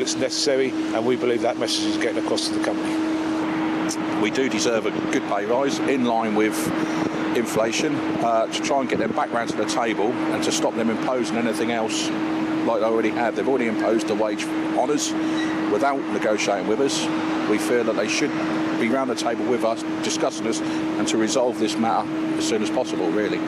It's necessary, and we believe that message is getting across to the company. We do deserve a good pay rise in line with inflation to try and get them back round to the table and to stop them imposing anything else like they already have. They've already imposed the wage on us without negotiating with us. We feel that they should be round the table with us, discussing us, and to resolve this matter as soon as possible, really.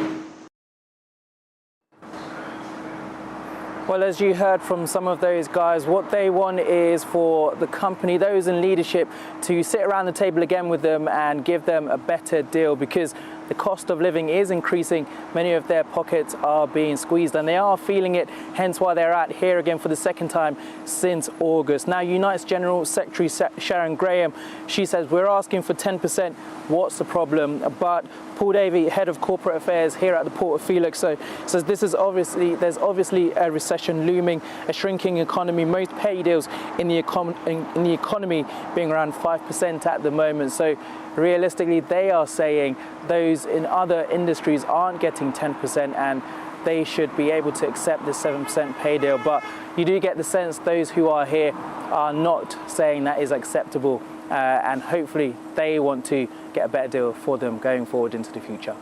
Well, as you heard from some of those guys, what they want is for the company, those in leadership, to sit around the table again with them and give them a better deal, because the cost of living is increasing. Many of their pockets are being squeezed and they are feeling it, hence why they're out here again for the second time since August. Now, United's General Secretary Sharon Graham, she says, we're asking for 10%, what's the problem? But Paul Davey, Head of Corporate Affairs here at the Port of Felixstowe, says there's obviously a recession looming, a shrinking economy, most pay deals in the economy being around 5% at the moment. So realistically, they are saying those in other industries aren't getting 10% and they should be able to accept the 7% pay deal. But you do get the sense those who are here are not saying that is acceptable, and hopefully they want to get a better deal for them going forward into the future.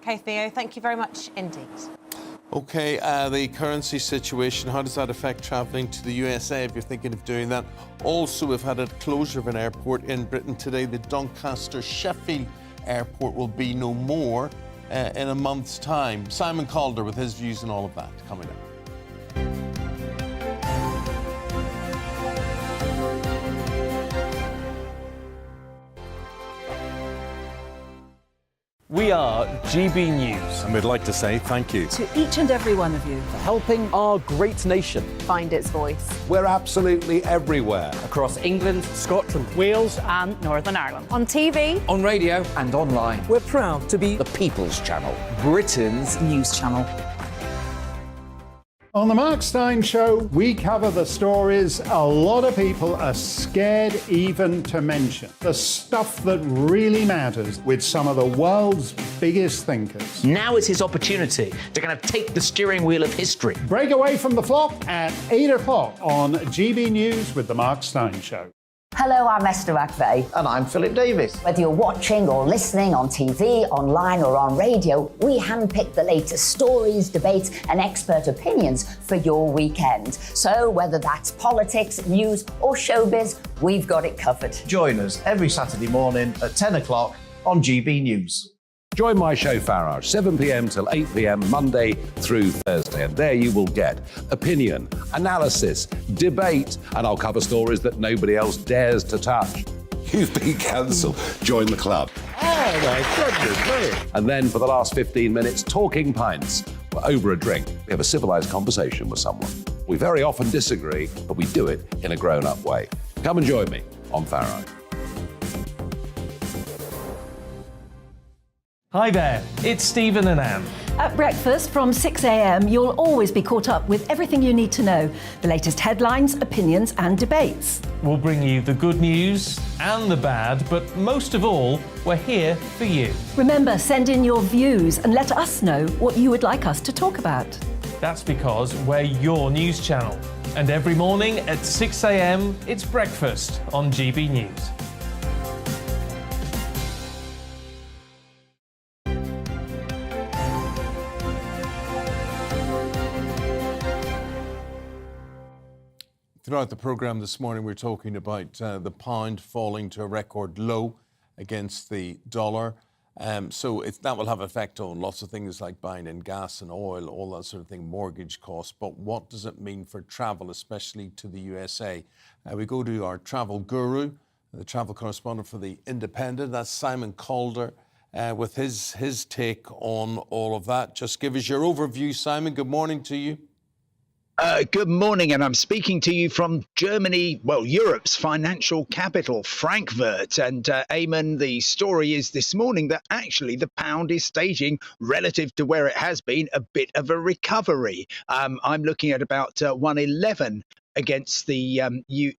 OK, Theo, thank you very much indeed. OK, the currency situation, how does that affect travelling to the USA if you're thinking of doing that? Also, we've had a closure of an airport in Britain today. The Doncaster Sheffield airport will be no more in a month's time. Simon Calder with his views on all of that coming up. We are GB News. And we'd like to say thank you to each and every one of you for helping our great nation find its voice. We're absolutely everywhere. Across England, Scotland, Wales and Northern Ireland. On TV, on radio and online. We're proud to be the People's Channel, Britain's news channel. On the Mark Steyn Show, we cover the stories a lot of people are scared even to mention. The stuff that really matters with some of the world's biggest thinkers. Now is his opportunity to kind of take the steering wheel of history. Break away from the flop at 8 o'clock on GB News with the Mark Steyn Show. Hello, I'm Esther McVeigh. And I'm Philip Davis. Whether you're watching or listening on TV, online or on radio, we handpick the latest stories, debates and expert opinions for your weekend. So whether that's politics, news or showbiz, we've got it covered. Join us every Saturday morning at 10 o'clock on GB News. Join my show Farage, 7 p.m. till 8 p.m. Monday through Thursday. And there you will get opinion, analysis, debate, and I'll cover stories that nobody else dares to touch. You've been cancelled. Join the club. Oh, my goodness me. And then for the last 15 minutes, talking pints. We're over a drink. We have a civilised conversation with someone. We very often disagree, but we do it in a grown-up way. Come and join me on Farage. Hi there, it's Stephen and Anne. At breakfast from 6 a.m, you'll always be caught up with everything you need to know, the latest headlines, opinions and debates. We'll bring you the good news and the bad, but most of all, we're here for you. Remember, send in your views and let us know what you would like us to talk about. That's because we're your news channel. And every morning at 6 a.m, it's breakfast on GB News. Throughout the programme this morning, we're talking about the pound falling to a record low against the dollar. So that will have effect on lots of things like buying in gas and oil, all that sort of thing, mortgage costs. But what does it mean for travel, especially to the USA? We go to our travel guru, the travel correspondent for The Independent. That's Simon Calder with his take on all of that. Just give us your overview, Simon. Good morning to you. Good morning, and I'm speaking to you from Germany, well, Europe's financial capital, Frankfurt. And Eamon, the story is this morning that actually the pound is staging, relative to where it has been, a bit of a recovery. I'm looking at about 111 against the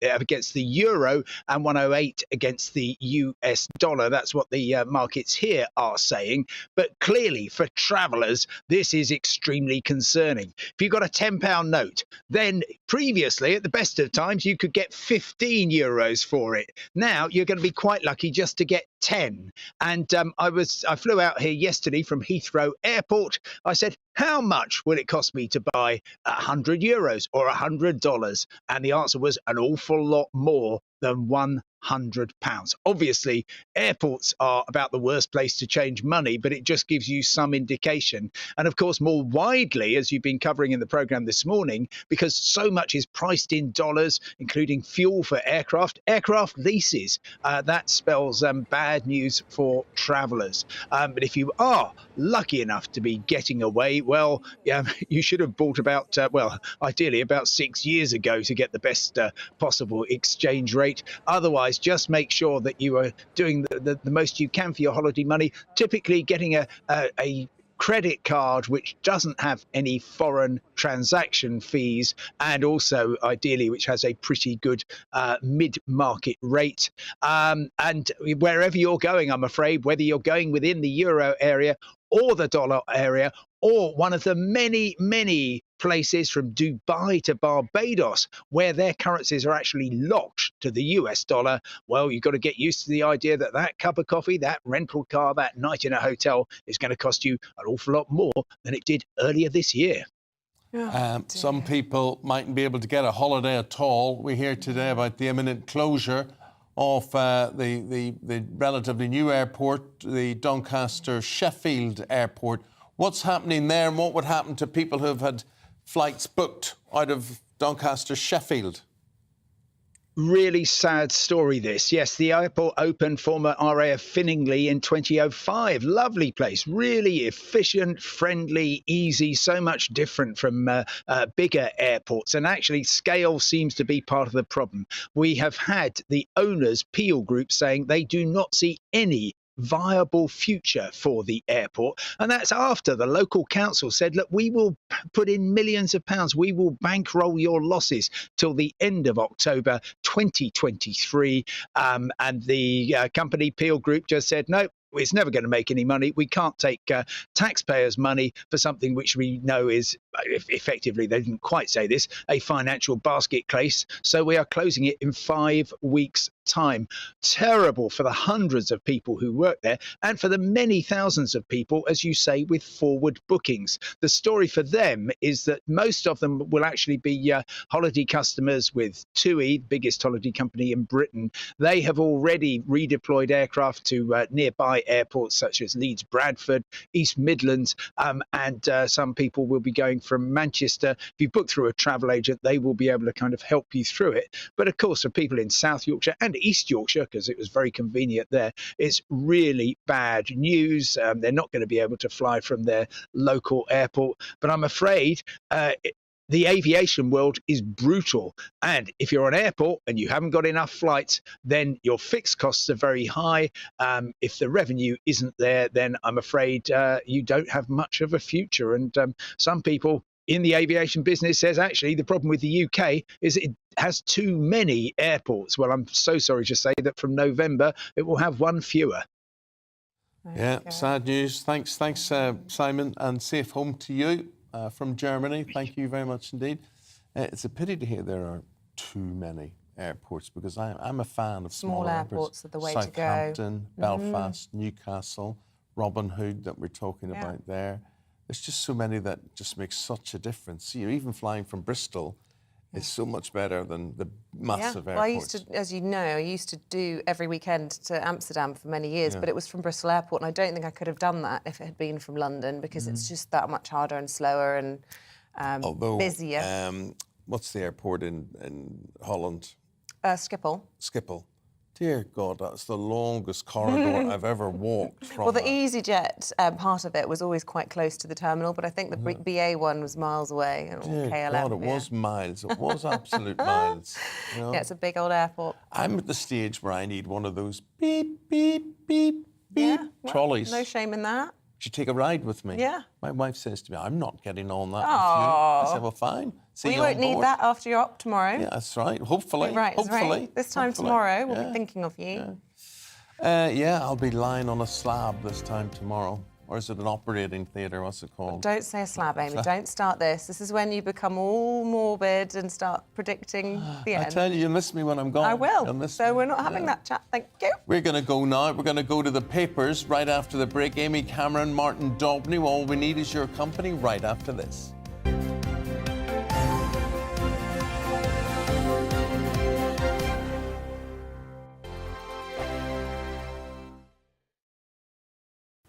against the euro and 108 against the US dollar. That's what the markets here are saying. But clearly, for travellers, this is extremely concerning. If you've got a £10 note, then previously, at the best of times, you could get 15 euros for it. Now you're going to be quite lucky just to get 10. And I flew out here yesterday from Heathrow Airport. I said, how much will it cost me to buy 100 euros or $100? And the answer was an awful lot more than £100. Obviously, airports are about the worst place to change money, but it just gives you some indication. And of course, more widely, as you've been covering in the programme this morning, because so much is priced in dollars, including fuel for aircraft leases. That spells bad news for travellers. But if you are lucky enough to be getting away, well, you should have bought about, ideally about 6 years ago to get the best possible exchange rate. Otherwise, just make sure that you are doing the most you can for your holiday money, typically getting a credit card which doesn't have any foreign transaction fees, and also ideally which has a pretty good mid-market rate. And wherever you're going, I'm afraid, whether you're going within the euro area or the dollar area, or one of the many places from Dubai to Barbados where their currencies are actually locked to the US dollar, well, you've got to get used to the idea that that cup of coffee, that rental car, that night in a hotel is going to cost you an awful lot more than it did earlier this year. Some people mightn't be able to get a holiday at all. We hear today about the imminent closure of the relatively new airport, the Doncaster Sheffield Airport. What's happening there, and what would happen to people who have had flights booked out of Doncaster Sheffield? Really sad story, this. Yes, the airport opened former RAF Finningley in 2005. Lovely place, really efficient, friendly, easy, so much different from bigger airports. And actually, scale seems to be part of the problem. We have had the owners, Peel Group, saying they do not see any viable future for the airport, and that's after the local council said, look, we will put in millions of pounds, we will bankroll your losses till the end of October 2023, and the company Peel Group just said no, it's never going to make any money. We can't take taxpayers' money for something which we know is, effectively, they didn't quite say this, a financial basket case. So we are closing it in 5 weeks' time. Terrible for the hundreds of people who work there and for the many thousands of people, as you say, with forward bookings. The story for them is that most of them will actually be holiday customers with TUI, the biggest holiday company in Britain. They have already redeployed aircraft to nearby airports such as Leeds, Bradford, East Midlands, and some people will be going from Manchester. If you book through a travel agent, they will be able to kind of help you through it. But of course, for people in South Yorkshire and East Yorkshire, because it was very convenient there, it's really bad news. They're not going to be able to fly from their local airport. But I'm afraid the aviation world is brutal. And if you're an airport and you haven't got enough flights, then your fixed costs are very high. If the revenue isn't there, then I'm afraid you don't have much of a future. And some people in the aviation business says, actually, the problem with the UK is it has too many airports. Well, I'm so sorry to say that from November, it will have one fewer. Yeah, sad news. Thanks, Simon, and safe home to you from Germany. Thank you very much indeed. It's a pity to hear there are too many airports, because I'm a fan of small airports are the way to go. Southampton, Belfast, Newcastle, Robin Hood that we're talking about there. There's just so many that just make such a difference. You're even flying from Bristol. It's so much better than the massive airports. Well, I used to, as you know, I used to do every weekend to Amsterdam for many years, but it was from Bristol Airport, and I don't think I could have done that if it had been from London, because it's just that much harder and slower and busier. What's the airport in Holland? Schiphol. Schiphol. Dear God, that's the longest corridor I've ever walked from. Well, the EasyJet part of it was always quite close to the terminal, but I think the BA one was miles away. Dear God, it was miles. It was absolute miles. You know? Yeah, it's a big old airport. I'm at the stage where I need one of those beep, beep, beep, beep trolleys. No shame in that. Would you take a ride with me? Yeah. My wife says to me, I'm not getting on that with you. I said, well, fine. see we you won't on need board. that after you're up tomorrow. Yeah, that's right. Hopefully. Right, Hopefully. right. This time tomorrow, we'll be thinking of you. Yeah, I'll be lying on a slab this time tomorrow. Or is it an operating theatre? What's it called? Don't say a slab, Amy. Don't start this. This is when you become all morbid and start predicting the end. I tell you, you'll miss me when I'm gone. I will. You'll miss So me. we're not having that chat. Thank you. We're going to go now. We're going to go to the papers right after the break. Amy Cameron, Martin Daubney. All we need is your company right after this.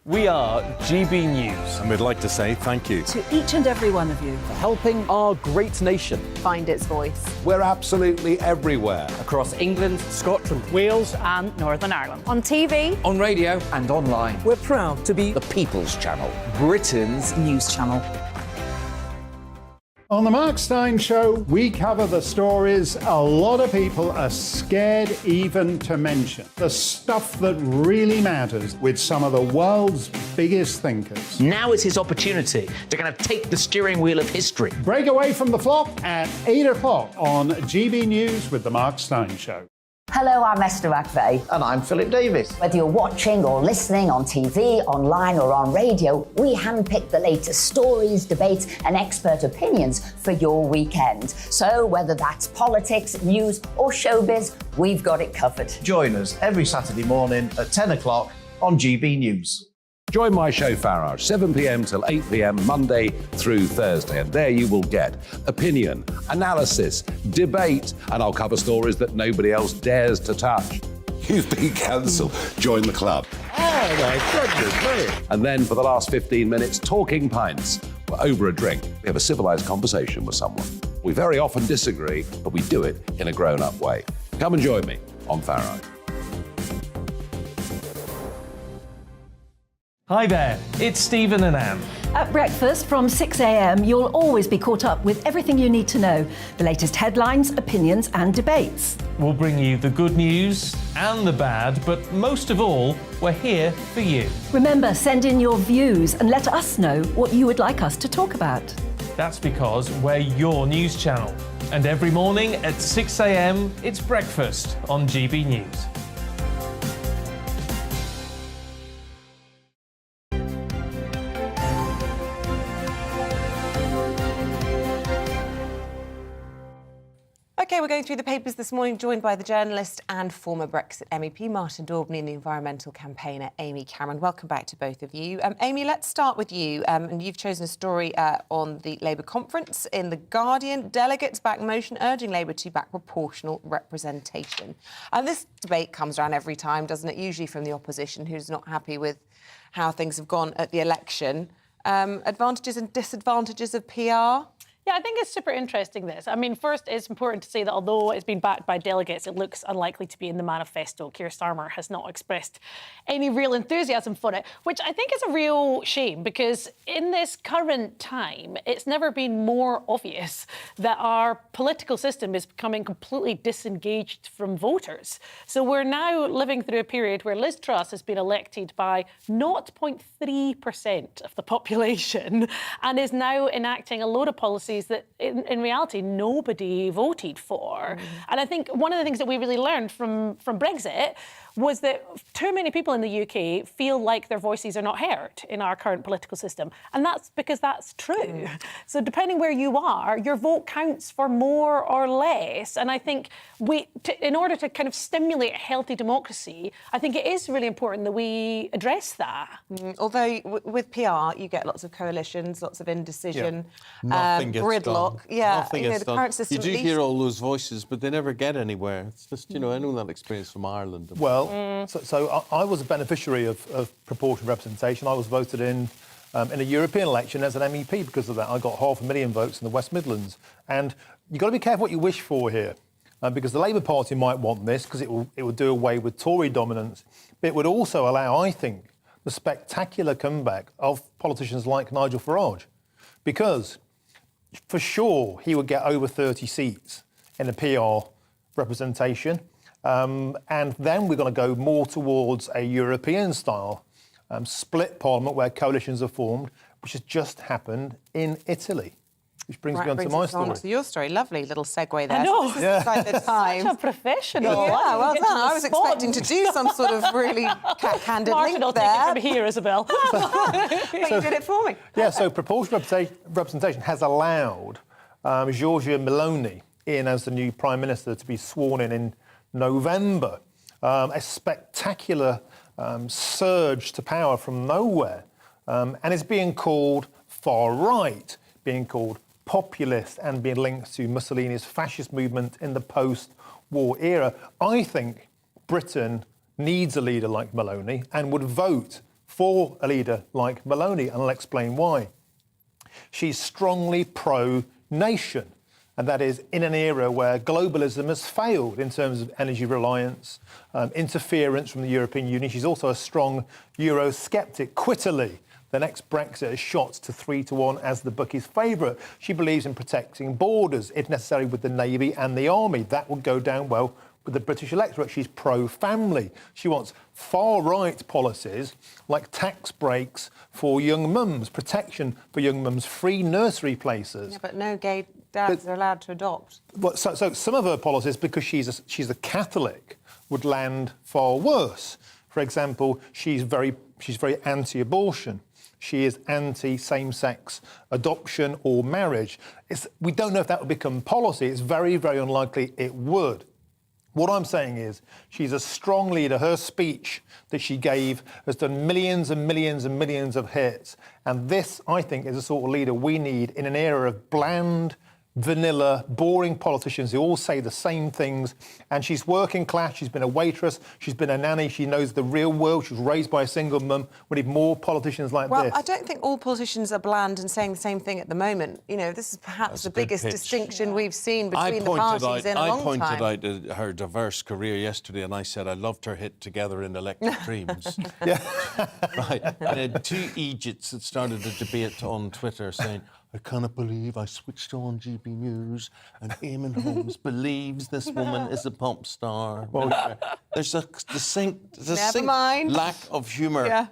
We are GB News. And we'd like to say thank you To each and every one of you. For helping our great nation. Find its voice. We're absolutely everywhere. Across England, Scotland, Wales and Northern Ireland. On TV. on radio and online. We're proud to be the People's Channel, Britain's news channel. On the Mark Steyn Show, we cover the stories a lot of people are scared even to mention. The stuff that really matters with some of the world's biggest thinkers. Now is his opportunity to kind of take the steering wheel of history. Break away from the flop at 8 o'clock on GB News with the Mark Steyn Show. Hello, I'm Esther McVeigh. And I'm Philip Davis. Whether you're watching or listening on TV, online or on radio, we handpick the latest stories, debates and expert opinions for your weekend. So whether that's politics, news or showbiz, we've got it covered. Join us every Saturday morning at 10 o'clock on GB News. Join my show, Farage, 7 p.m. till 8 p.m. Monday through Thursday. And there you will get opinion, analysis, debate, and I'll cover stories that nobody else dares to touch. You've been cancelled. Join the club. Oh, my goodness me. And then for the last 15 minutes, talking pints. We're over a drink. We have a civilised conversation with someone. We very often disagree, but we do it in a grown-up way. Come and join me on Farage. Hi there, it's Stephen and Anne. At breakfast from 6 a.m, you'll always be caught up with everything you need to know, the latest headlines, opinions and debates. We'll bring you the good news and the bad, but most of all, we're here for you. Remember, send in your views and let us know what you would like us to talk about. That's because we're your news channel. And every morning at 6 a.m, it's breakfast on GB News. OK, we're going through the papers this morning, joined by the journalist and former Brexit MEP Martin Daubney and the environmental campaigner Amy Cameron. Welcome back to both of you. Amy, let's start with you. And you've chosen a story on the Labour conference in The Guardian. Delegates back motion urging Labour to back proportional representation. And this debate comes around every time, doesn't it? Usually from the opposition, who's not happy with how things have gone at the election. Advantages and disadvantages of PR? Yeah, I think it's super interesting, this. I mean, first, it's important to say that although it's been backed by delegates, it looks unlikely to be in the manifesto. Keir Starmer has not expressed any real enthusiasm for it, which I think is a real shame, because in this current time, it's never been more obvious that our political system is becoming completely disengaged from voters. So we're now living through a period where Liz Truss has been elected by 0.3% of the population and is now enacting a load of policies that in reality nobody voted for. And I think one of the things that we really learned from Brexit was that too many people in the UK feel like their voices are not heard in our current political system. And that's because that's true. So depending where you are, your vote counts for more or less. And I think in order to kind of stimulate a healthy democracy, I think it is really important that we address that. Although with PR, you get lots of coalitions, lots of indecision, Nothing gets gridlock. done. Yeah, Nothing you know, gets the current system. You do hear all those voices, but they never get anywhere. It's just, you know, I know that experience from Ireland. Well, so I was a beneficiary of proportional representation. I was voted in a European election as an MEP because of that. I got 500,000 votes in the West Midlands. And you've got to be careful what you wish for here, because the Labour Party might want this because it will do away with Tory dominance. But it would also allow, I think, the spectacular comeback of politicians like Nigel Farage, because for sure he would get over 30 seats in a PR representation. And then we're going to go more towards a European-style split parliament where coalitions are formed, which has just happened in Italy. which brings me on to my story. To your story. Lovely little segue there. I know. So this is like the time. Such a professional. Yeah, well done. I was expecting to do some sort of really candid Martin link will there. take it from here, Isabel. But you did it for me. Yeah, so proportional representation has allowed Giorgia Meloni in as the new Prime Minister to be sworn in November. A spectacular surge to power from nowhere. And it's being called far-right, being called populist, and being linked to Mussolini's fascist movement in the post-war era. I think Britain needs a leader like Meloni and would vote for a leader like Meloni, and I'll explain why. She's strongly pro-nation, and that is in an era where globalism has failed in terms of energy reliance, interference from the European Union. She's also a strong Eurosceptic. Quittily, the next Brexit is shot to 3-1 as the bookie's favourite. She believes in protecting borders, if necessary, with the Navy and the Army. That would go down well with the British electorate. She's pro-family. She wants far-right policies like tax breaks for young mums, protection for young mums, free nursery places. Yeah, but no gay dads are allowed to adopt. Well, so some of her policies, because she's a Catholic, would land far worse. For example, she's very anti-abortion. She is anti-same-sex adoption or marriage. We don't know if that would become policy. It's very, very unlikely it would. What I'm saying is she's a strong leader. Her speech that she gave has done millions and millions and millions of hits. And this, I think, is the sort of leader we need in an era of bland, vanilla, boring politicians who all say the same things. And she's working class, she's been a waitress, she's been a nanny, she knows the real world, she was raised by a single mum. We need more politicians like this. Well, I don't think all politicians are bland and saying the same thing at the moment. You know, this is perhaps the biggest distinction we've seen between the parties in a long time. I pointed out her diverse career yesterday, and I said I loved her hit Together in Electric Dreams. Yeah. Right. And two Egypts that started a debate on Twitter saying, I cannot believe I switched on GBNews and Eamon Holmes believes this woman is a pop star. Well, there's a distinct lack of humour out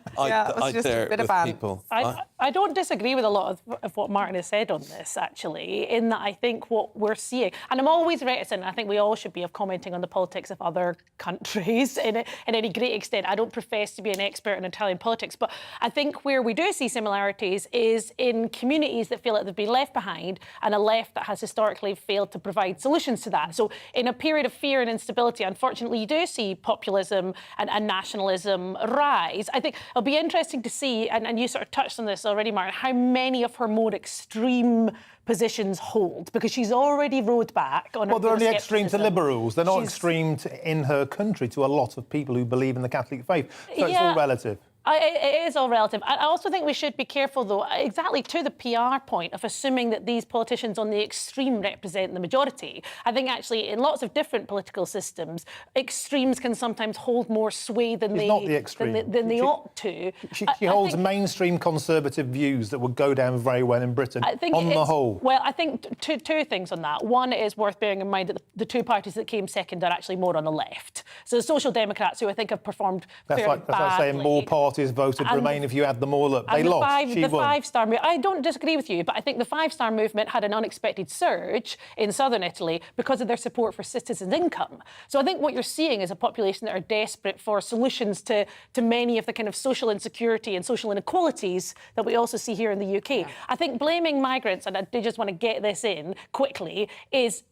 there with people. I don't disagree with a lot of what Martin has said on this, actually, in that I think what we're seeing, and I'm always reticent, I think we all should be, of commenting on the politics of other countries in any great extent. I don't profess to be an expert in Italian politics, but I think where we do see similarities is in communities that feel like they've been left behind and a left that has historically failed to provide solutions to that. So in a period of fear and instability, unfortunately, you do see populism and nationalism rise. I think it'll be interesting to see, and you sort of touched on this already, Martin, how many of her more extreme positions hold, because she's already rode back on her. Well, they're only extreme to liberals. They're not extreme in her country to a lot of people who believe in the Catholic faith. So it's all relative. It is all relative. I also think we should be careful, though, exactly to the PR point of assuming that these politicians on the extreme represent the majority. I think, actually, in lots of different political systems, extremes can sometimes hold more sway than they ought to. She holds mainstream conservative views that would go down very well in Britain, on the whole. Well, I think two things on that. One, it is worth bearing in mind that the two parties that came second are actually more on the left. So the Social Democrats, who I think have performed fairly badly. That's like saying more parties voted Remain if you add them all up. They lost. The five-star movement. I don't disagree with you, but I think the five-star movement had an unexpected surge in southern Italy because of their support for citizens' income. So I think what you're seeing is a population that are desperate for solutions to many of the kind of social insecurity and social inequalities that we also see here in the UK. Yeah. I think blaming migrants, and I do just want to get this in quickly, is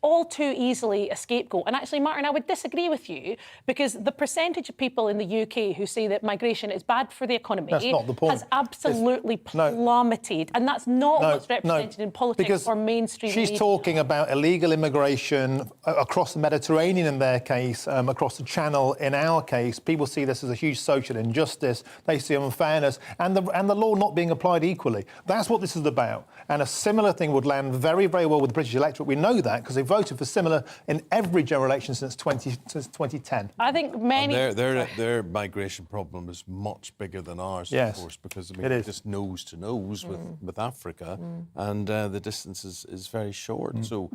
all too easily a scapegoat. And actually, Martin, I would disagree with you, because the percentage of people in the UK who say that migration is bad for the economy has absolutely plummeted. And that's not what's represented in politics or mainstream media. She's talking about illegal immigration across the Mediterranean in their case, across the Channel in our case. People see this as a huge social injustice. They see unfairness and the law not being applied equally. That's what this is about. And a similar thing would land very, very well with the British electorate. We know that because they voted for similar in every general election since 2010. I think many... Their migration problem is much bigger than ours, of course, because it's just nose to nose with Africa, and the distance is very short. So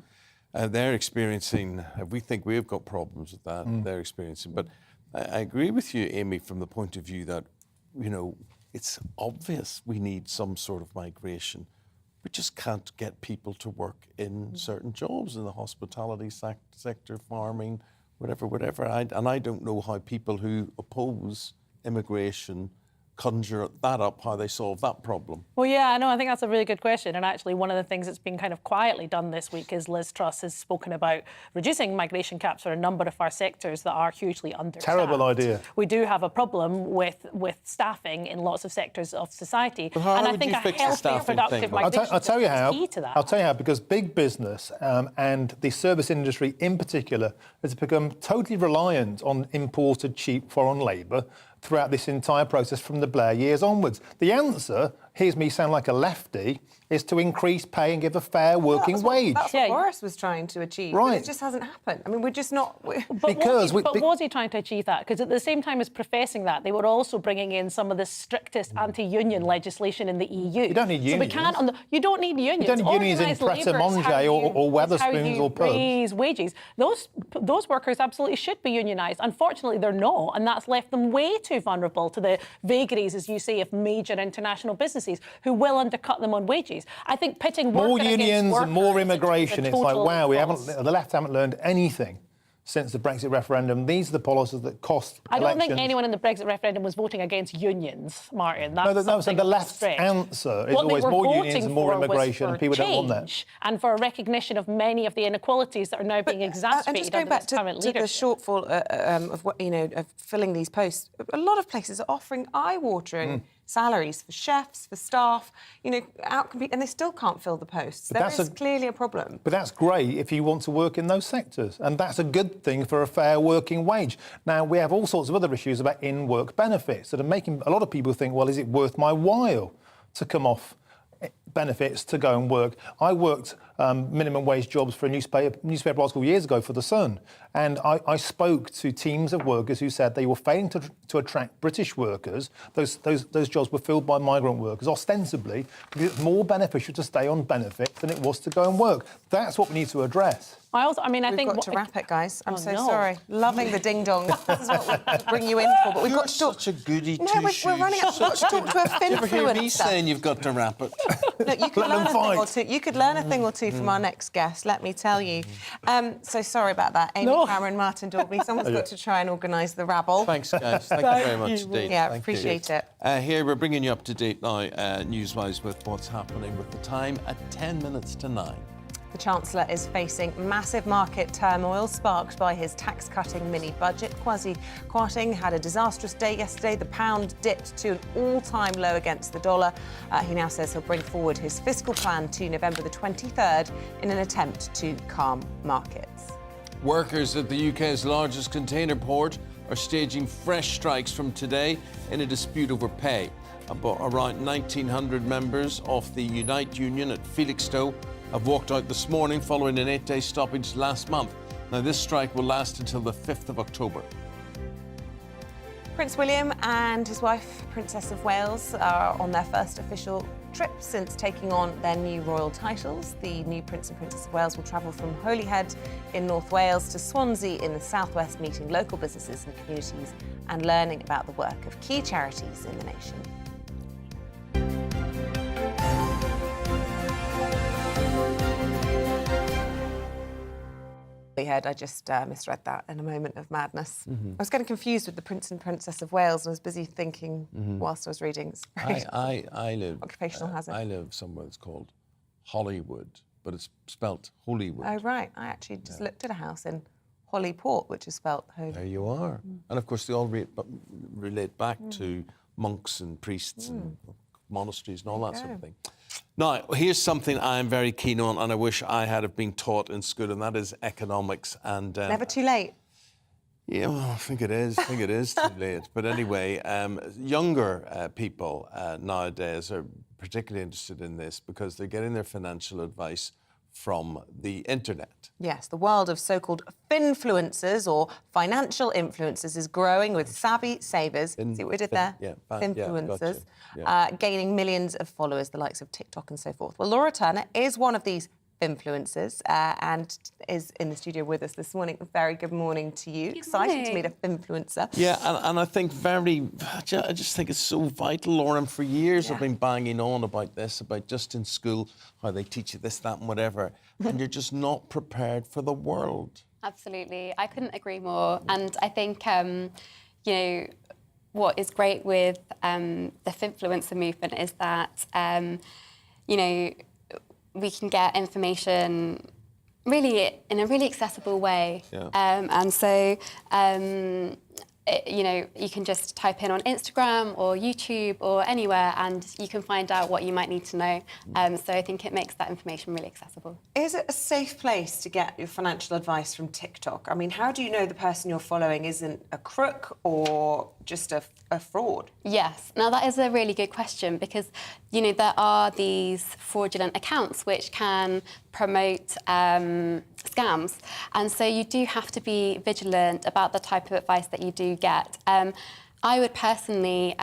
they're experiencing, we think we've got problems with that, they're experiencing. But I agree with you, Amy, from the point of view that, it's obvious we need some sort of migration we just can't get people to work in certain jobs in the hospitality sector, farming, whatever. And I don't know how people who oppose immigration conjure that up, how they solve that problem. Well, yeah, I think that's a really good question. And actually, one of the things that's been kind of quietly done this week is Liz Truss has spoken about reducing migration caps for a number of our sectors that are hugely understaffed. Terrible idea. We do have a problem with staffing in lots of sectors of society. But how and I would think you a fix the healthy, staffing productive thing? migration I'll tell you how. is key to that. I'll tell you how, because big business and the service industry in particular has become totally reliant on imported cheap foreign labour throughout this entire process from the Blair years onwards. The answer, here's me sound like a lefty, is to increase pay and give a fair working wage. That's what Boris was trying to achieve. Right. But it just hasn't happened. I mean, we're just not... But was he trying to achieve that? Because at the same time as professing that, they were also bringing in some of the strictest anti-union legislation in the EU. You don't need unions. So we can't... You don't need unions. You don't need unions in Pret-a-Manger or Wetherspoons or pubs. Raise wages. Those workers absolutely should be unionised. Unfortunately, they're not, and that's left them way too vulnerable to the vagaries, as you say, of major international businesses who will undercut them on wages. I think pitting more worker unions against and more workers immigration. is a It's like, total wow, loss. the left haven't learned anything since the Brexit referendum. These are the policies that cost I don't elections. think anyone in the Brexit referendum was voting against unions, Martin. No, That's so the left's answer is always more unions and more immigration, and people don't want that. And for a recognition of many of the inequalities that are now being exacerbated and just going back to the shortfall of what, of filling these posts, a lot of places are offering eye-watering salaries for chefs, for staff, outcompete, and they still can't fill the posts. There is clearly a problem. But that's great if you want to work in those sectors, and that's a good thing for a fair working wage. Now, we have all sorts of other issues about in-work benefits that are making a lot of people think, well, is it worth my while to come off benefits to go and work? I worked minimum wage jobs for a newspaper article years ago for The Sun, and I spoke to teams of workers who said they were failing to attract British workers. Those jobs were filled by migrant workers, ostensibly because it's more beneficial to stay on benefits than it was to go and work. That's what we need to address. I think we've got to wrap it, guys. I'm so sorry. Loving the ding-dong. This is what we bring you in for, but we've got to talk... such a goody No, we're running out. We've got to talk to a Fin-fluencer. You ever hear me saying you've got to wrap it? Look, you could learn a thing or two. You could learn a thing or two from our next guest, let me tell you. So sorry about that. Amy Cameron, Martin Dalby. Someone's got to try and organise the rabble. Thanks, guys. Thank you very much indeed. Yeah, Thank appreciate it. Here, we're bringing you up to date now, news-wise, with what's happening with the time at 10 minutes to 9. The Chancellor is facing massive market turmoil sparked by his tax-cutting mini-budget. Kwasi Kwarteng had a disastrous day yesterday. The pound dipped to an all-time low against the dollar. He now says he'll bring forward his fiscal plan to November the 23rd in an attempt to calm markets. Workers at the UK's largest container port are staging fresh strikes from today in a dispute over pay. Around 1,900 members of the Unite Union at Felixstowe have walked out this morning following an 8-day stoppage last month. Now, this strike will last until the 5th of October. Prince William and his wife, Princess of Wales, are on their first official trip since taking on their new royal titles. The new Prince and Princess of Wales will travel from Holyhead in North Wales to Swansea in the southwest, meeting local businesses and communities and learning about the work of key charities in the nation. I just misread that in a moment of madness. I was getting confused with the Prince and Princess of Wales, and I was busy thinking whilst I was reading. It's I live occupational hazard. I live somewhere that's called Hollywood, but it's spelt Holywood. Oh right, I actually just looked at a house in Hollyport, which is spelt Holy. There you are, and of course they all relate back to monks and priests and monasteries and all that sort of thing. Now, here's something I'm very keen on, and I wish I had have been taught in school, and that is economics. And never too late. Yeah, well, I think it is. Too late. But anyway, younger people nowadays are particularly interested in this because they're getting their financial advice from the internet. Yes, the world of so-called Fin-fluencers or financial influencers is growing with savvy savers. See what we did there? Fin-fluencers. Gaining millions of followers, the likes of TikTok and so forth. Well, Laura Turner is one of these Fin-fluencers and is in the studio with us this morning. Very good morning to you. Excited to meet a Fin-fluencer. Yeah, and I think I just think it's so vital, Lauren. For years I've been banging on about this, about just in school, how they teach you this, that and whatever, and you're just not prepared for the world. Absolutely. I couldn't agree more. And I think, you know, what is great with the Fin-fluencer movement is that, you know, we can get information really in a really accessible way. Yeah. And so, you know, you can just type in on Instagram or YouTube or anywhere and you can find out what you might need to know. So I think it makes that information really accessible. Is it a safe place to get your financial advice from TikTok? I mean, how do you know the person you're following isn't a crook or just a fraud? Yes. Now, that is a really good question because, you know, there are these fraudulent accounts which can promote scams. And so you do have to be vigilant about the type of advice that you do get. I would personally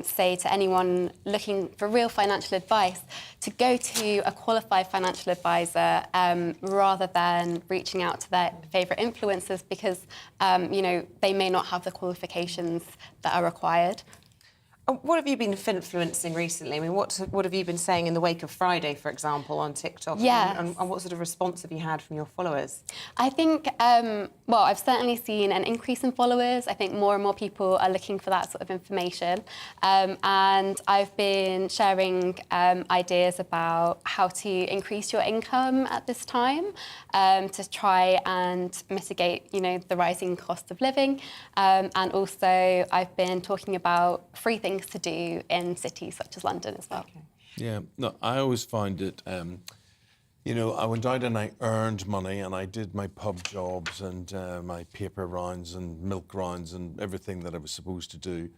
say to anyone looking for real financial advice to go to a qualified financial advisor rather than reaching out to their favourite influencers because, you know, they may not have the qualifications that are required. What have you been influencing recently? I mean, what have you been saying in the wake of Friday, for example, on TikTok? Yes. And what sort of response have you had from your followers? I think, well, I've certainly seen an increase in followers. I think more and more people are looking for that sort of information. And I've been sharing ideas about how to increase your income at this time to try and mitigate, you know, the rising cost of living. And also I've been talking about free things to do in cities such as London as well. Okay. Yeah, no, I always find it, you know, I went out and I earned money and I did my pub jobs and my paper rounds and milk rounds and everything that I was supposed to do.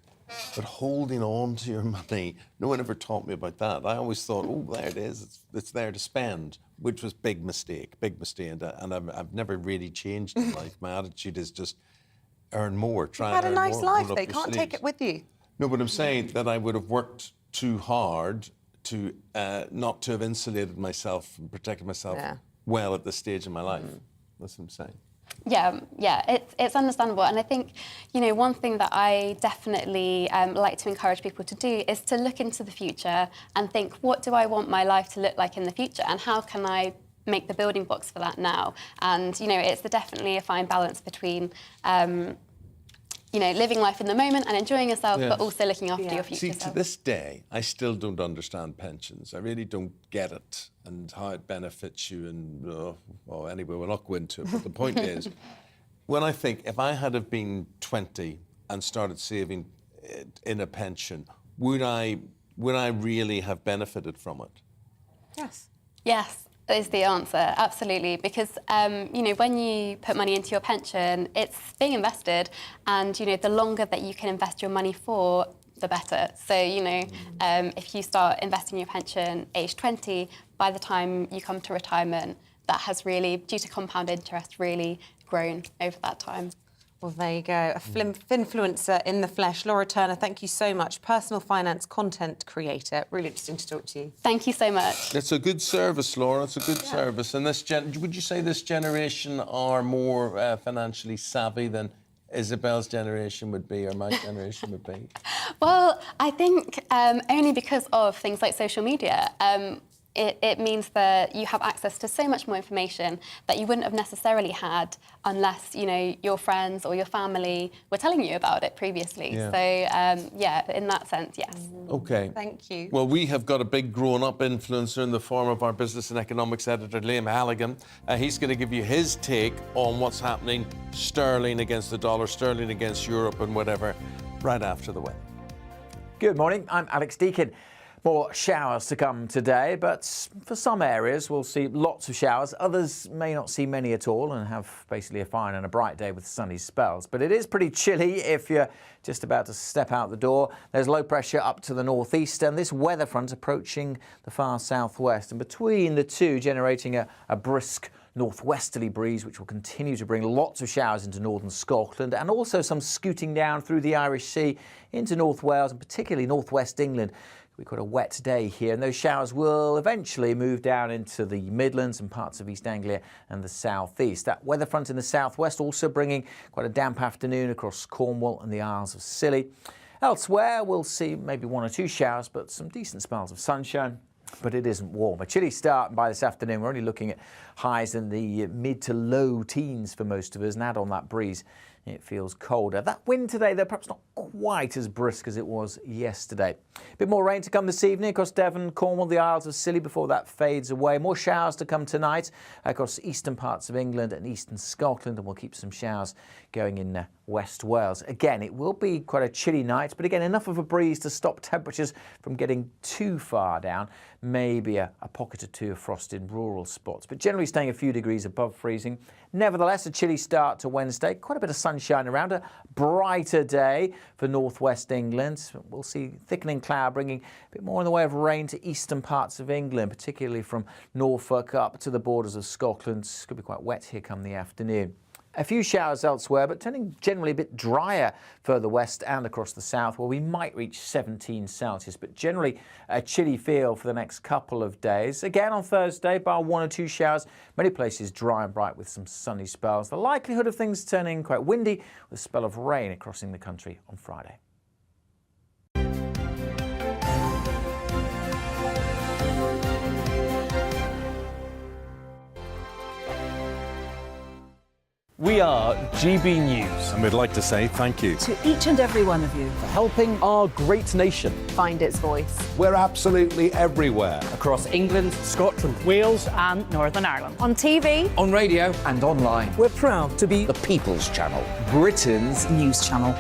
But holding on to your money, no one ever taught me about that. I always thought, oh, there it is, it's there to spend, which was big mistake. And I've never really changed in life. My attitude is just earn more, try and earn more. You've had a nice life, though. You can't take it with you. No, but I'm saying that I would have worked too hard to not to have insulated myself and protected myself well at this stage in my life. That's what I'm saying. Yeah, it's understandable. And I think, you know, one thing that I definitely like to encourage people to do is to look into the future and think, what do I want my life to look like in the future? And how can I make the building blocks for that now? And, you know, it's definitely a fine balance between you know, living life in the moment and enjoying yourself, but also looking after your future self. self. To this day, I still don't understand pensions. I really don't get it and how it benefits you. And well, anyway, we'll not go into it. But the point is, when I think if I had have been 20 and started saving in a pension, would I really have benefited from it? Yes. Yes. Is the answer, absolutely, because you know, when you put money into your pension, it's being invested, and you know, the longer that you can invest your money for, the better. So you know, if you start investing your pension age 20, by the time you come to retirement, that has really, due to compound interest, really grown over that time. Well, there you go. A Fin-fluencer in the flesh. Laura Turner, thank you so much. Personal finance content creator. Really interesting to talk to you. Thank you so much. It's a good service, Laura. It's a good service. And would you say this generation are more financially savvy than Isabel's generation would be or my generation would be? Well, I think only because of things like social media. It means that you have access to so much more information that you wouldn't have necessarily had unless, you know, your friends or your family were telling you about it previously. Yeah. So, yeah, in that sense, yes. OK. Thank you. Well, we have got a big grown-up influencer in the form of our business and economics editor, Liam Halligan. He's going to give you his take on what's happening, sterling against the dollar, sterling against Europe and whatever, right after the weather. Good morning, I'm Alex Deakin. More showers to come today, but for some areas we'll see lots of showers. Others may not see many at all and have basically a fine and a bright day with sunny spells. But it is pretty chilly if you're just about to step out the door. There's low pressure up to the northeast and this weather front approaching the far southwest. And between the two, generating a brisk northwesterly breeze, which will continue to bring lots of showers into northern Scotland and also some scooting down through the Irish Sea into North Wales and particularly northwest England, We've got a wet day here, and those showers will eventually move down into the Midlands and parts of East Anglia and the southeast. That weather front in the southwest also bringing quite a damp afternoon across Cornwall and the Isles of Scilly. Elsewhere, we'll see maybe 1 or 2 showers, but some decent spells of sunshine. But it isn't warm. A chilly start by this afternoon. We're only looking at highs in the mid to low teens for most of us, and add on that breeze, it feels colder. That wind today, though, perhaps not quite as brisk as it was yesterday. A bit more rain to come this evening across Devon, Cornwall, the Isles of Scilly before that fades away. More showers to come tonight across eastern parts of England and eastern Scotland, and we'll keep some showers going in West Wales. Again, it will be quite a chilly night, but again, enough of a breeze to stop temperatures from getting too far down. Maybe a pocket or 2 of frost in rural spots, but generally staying a few degrees above freezing. Nevertheless, a chilly start to Wednesday. Quite a bit of sunshine around, a brighter day for northwest England. We'll see thickening cloud bringing a bit more in the way of rain to eastern parts of England, particularly from Norfolk up to the borders of Scotland. It's going to be quite wet here come the afternoon. A few showers elsewhere, but turning generally a bit drier further west and across the south, where we might reach 17 Celsius, but generally a chilly feel for the next couple of days. Again on Thursday, bar 1 or 2 showers, many places dry and bright with some sunny spells. The likelihood of things turning quite windy with a spell of rain crossing the country on Friday. We are GB News. And we'd like to say thank you To each and every one of you. For helping our great nation. Find its voice. We're absolutely everywhere. Across England, Scotland, Wales and Northern Ireland. On TV. on radio, And online. we're proud to be the People's Channel, Britain's News channel.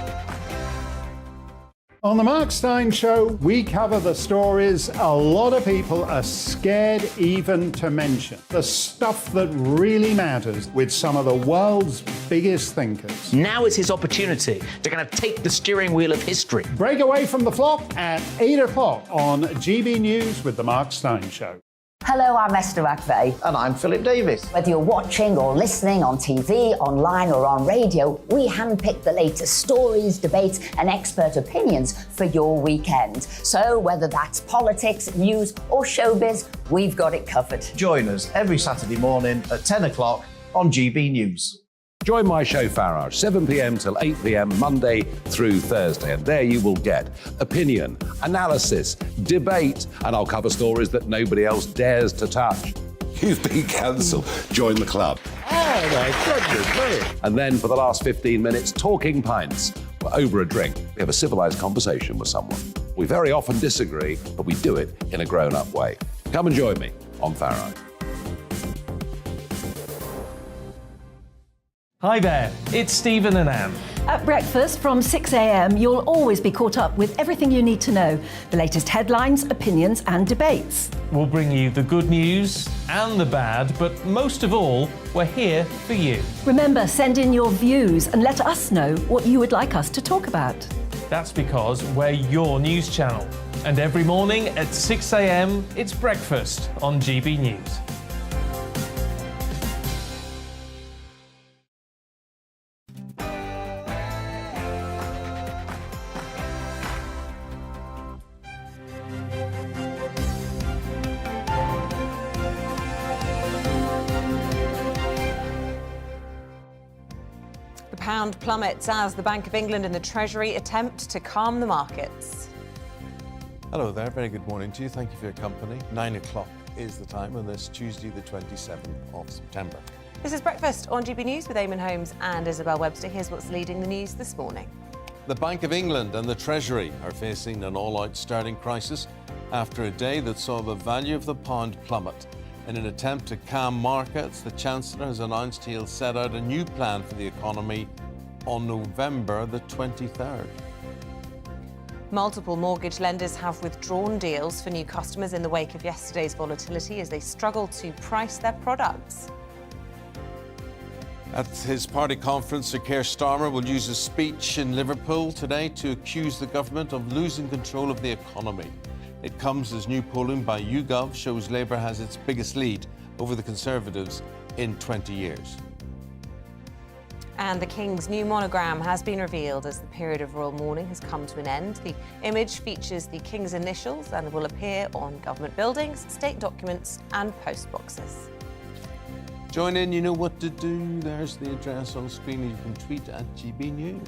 On the Mark Steyn Show, we cover the stories a lot of people are scared even to mention. The stuff that really matters with some of the world's biggest thinkers. Now is his opportunity to kind of take the steering wheel of history. Break away from the flop at 8 o'clock on GB News with the Mark Steyn Show. Hello, I'm Esther McVeigh. And I'm Philip Davis. Whether you're watching or listening on TV, online or on radio, we handpick the latest stories, debates and expert opinions for your weekend. So whether that's politics, news or showbiz, we've got it covered. Join us every Saturday morning at 10 o'clock on GB News. Join my show Farage, 7 p.m. till 8 p.m. Monday through Thursday, and there you will get opinion, analysis, debate, and I'll cover stories that nobody else dares to touch. You've been cancelled. Join the club. Oh my goodness me! And then for the last 15 minutes, talking pints. We're over a drink. We have a civilised conversation with someone. We very often disagree, but we do it in a grown-up way. Come and join me on Farage. Hi there, it's Stephen and Anne. At breakfast from 6 a.m, you'll always be caught up with everything you need to know, the latest headlines, opinions and debates. We'll bring you the good news and the bad, but most of all, we're here for you. Remember, send in your views and let us know what you would like us to talk about. That's because we're your news channel. And every morning at 6 a.m, it's breakfast on GB News. The pound plummets as the Bank of England and the Treasury attempt to calm the markets. Hello there, very good morning to you. Thank you for your company. 9 o'clock is the time on this Tuesday, the 27th of September. This is Breakfast on GB News with Eamon Holmes and Isabel Webster. Here's what's leading the news this morning. The Bank of England and the Treasury are facing an all-out sterling crisis after a day that saw the value of the pound plummet. In an attempt to calm markets, the Chancellor has announced he'll set out a new plan for the economy on November the 23rd. Multiple mortgage lenders have withdrawn deals for new customers in the wake of yesterday's volatility as they struggle to price their products. At his party conference, Sir Keir Starmer will use a speech in Liverpool today to accuse the government of losing control of the economy. It comes as new polling by YouGov shows Labour has its biggest lead over the Conservatives in 20 years. And the King's new monogram has been revealed as the period of royal mourning has come to an end. The image features the King's initials and will appear on government buildings, state documents and post boxes. Join in, you know what to do. There's the address on screen. You can tweet at GBNews.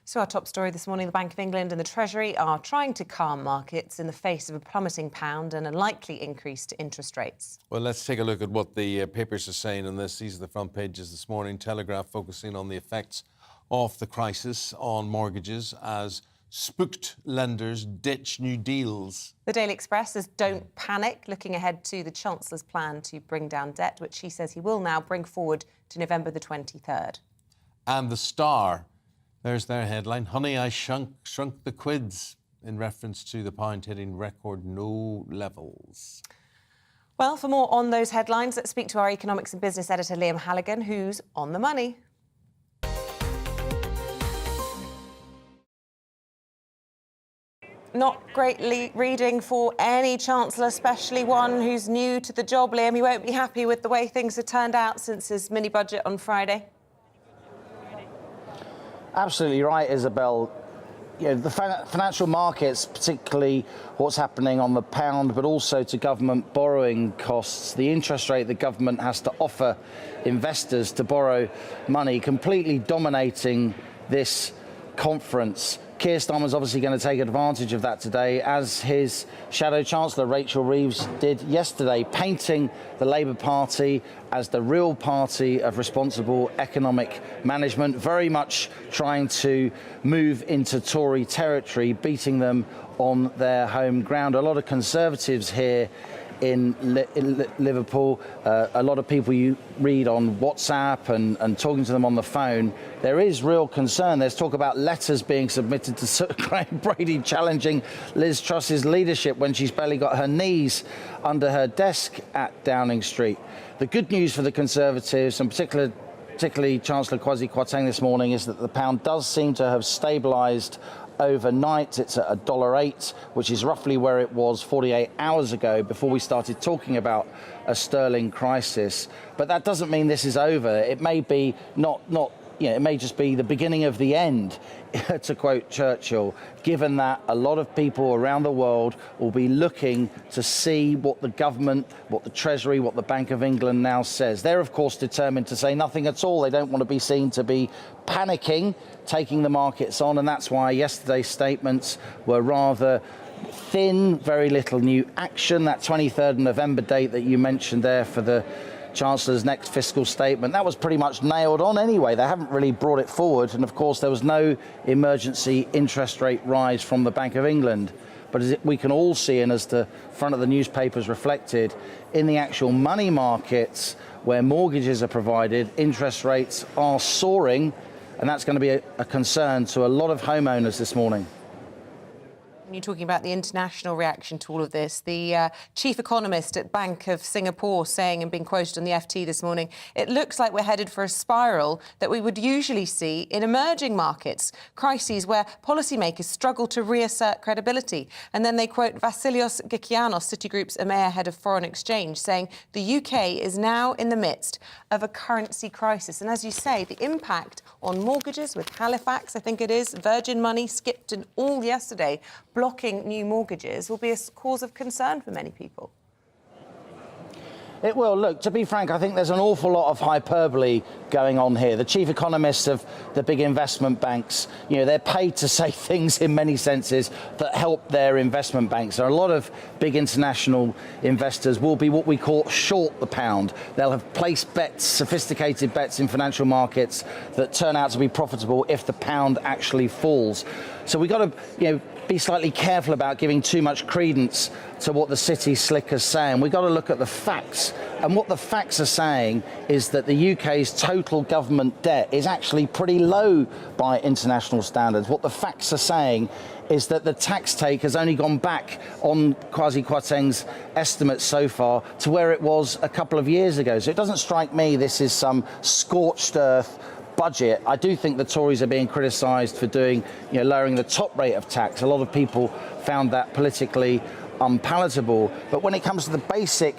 So our top story this morning, the Bank of England and the Treasury are trying to calm markets in the face of a plummeting pound and a likely increase to interest rates. Well, let's take a look at what the papers are saying on this. These are the front pages this morning. Telegraph focusing on the effects of the crisis on mortgages as spooked lenders ditch new deals. The Daily Express says don't panic, looking ahead to the Chancellor's plan to bring down debt, which he says he will now bring forward to November the 23rd. And the Star, there's their headline, Honey, I shrunk the quids, in reference to the pound hitting record low levels. Well, for more on those headlines, let's speak to our economics and business editor, Liam Halligan, who's on the money. Not great reading for any Chancellor, especially one who's new to the job, Liam. He won't be happy with the way things have turned out since his mini-budget on Friday. Absolutely right, Isabel. You know, the financial markets, particularly what's happening on the pound, but also to government borrowing costs, the interest rate the government has to offer investors to borrow money, completely dominating this conference. Keir Starmer's obviously going to take advantage of that today, as his Shadow Chancellor, Rachel Reeves, did yesterday, painting the Labour Party as the real party of responsible economic management, very much trying to move into Tory territory, beating them on their home ground. A lot of Conservatives here in Liverpool, a lot of people you read on WhatsApp and talking to them on the phone, there is real concern. There's talk about letters being submitted to Sir Graham Brady challenging Liz Truss's leadership when she's barely got her knees under her desk at Downing Street. The good news for the Conservatives, and particularly Chancellor Kwasi Kwarteng this morning, is that the pound does seem to have stabilised overnight. It's at $1.08, which is roughly where it was 48 hours ago before we started talking about a sterling crisis. But that doesn't mean this is over. It may be it may just be the beginning of the end, to quote Churchill, given that a lot of people around the world will be looking to see what the government, what the Treasury, what the Bank of England now says. They're, of course, determined to say nothing at all. They don't want to be seen to be panicking, taking the markets on, and that's why yesterday's statements were rather thin, very little new action. That 23rd of November date that you mentioned there for the Chancellor's next fiscal statement, that was pretty much nailed on anyway. They haven't really brought it forward, and of course there was no emergency interest rate rise from the Bank of England. But as we can all see, and as the front of the newspapers reflected, in the actual money markets where mortgages are provided, interest rates are soaring, and that's going to be a concern to a lot of homeowners this morning. You're talking about the international reaction to all of this. The chief economist at Bank of Singapore saying, and being quoted on the FT this morning, it looks like we're headed for a spiral that we would usually see in emerging markets, crises where policymakers struggle to reassert credibility. And then they quote Vasilios Gikianos, Citigroup's EMEA head of foreign exchange, saying the UK is now in the midst of a currency crisis. And as you say, the impact on mortgages with Halifax, I think it is, Virgin Money skipped and all yesterday, blocking new mortgages will be a cause of concern for many people. It will. Look, to be frank, I think there's an awful lot of hyperbole going on here. The chief economists of the big investment banks, you know, they're paid to say things in many senses that help their investment banks. So a lot of big international investors will be what we call short the pound. They'll have placed bets, sophisticated bets in financial markets that turn out to be profitable if the pound actually falls. So we've got to, be slightly careful about giving too much credence to what the city slickers saying. We've got to look at the facts. And what the facts are saying is that the UK's total government debt is actually pretty low by international standards. What the facts are saying is that the tax take has only gone back on Kwasi Kwarteng's estimates so far to where it was a couple of years ago. So it doesn't strike me this is some scorched earth budget. I do think the Tories are being criticised for doing, lowering the top rate of tax. A lot of people found that politically unpalatable. But when it comes to the basic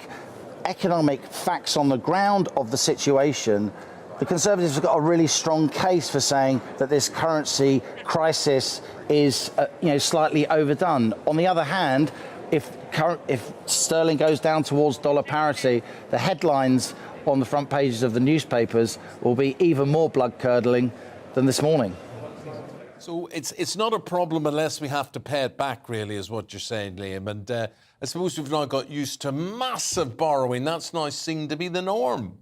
economic facts on the ground of the situation, the Conservatives have got a really strong case for saying that this currency crisis is, slightly overdone. On the other hand, if sterling goes down towards dollar parity, the headlines on the front pages of the newspapers will be even more blood-curdling than this morning. So it's not a problem unless we have to pay it back, really, is what you're saying, Liam. And I suppose we've now got used to massive borrowing. That's now seen to be the norm.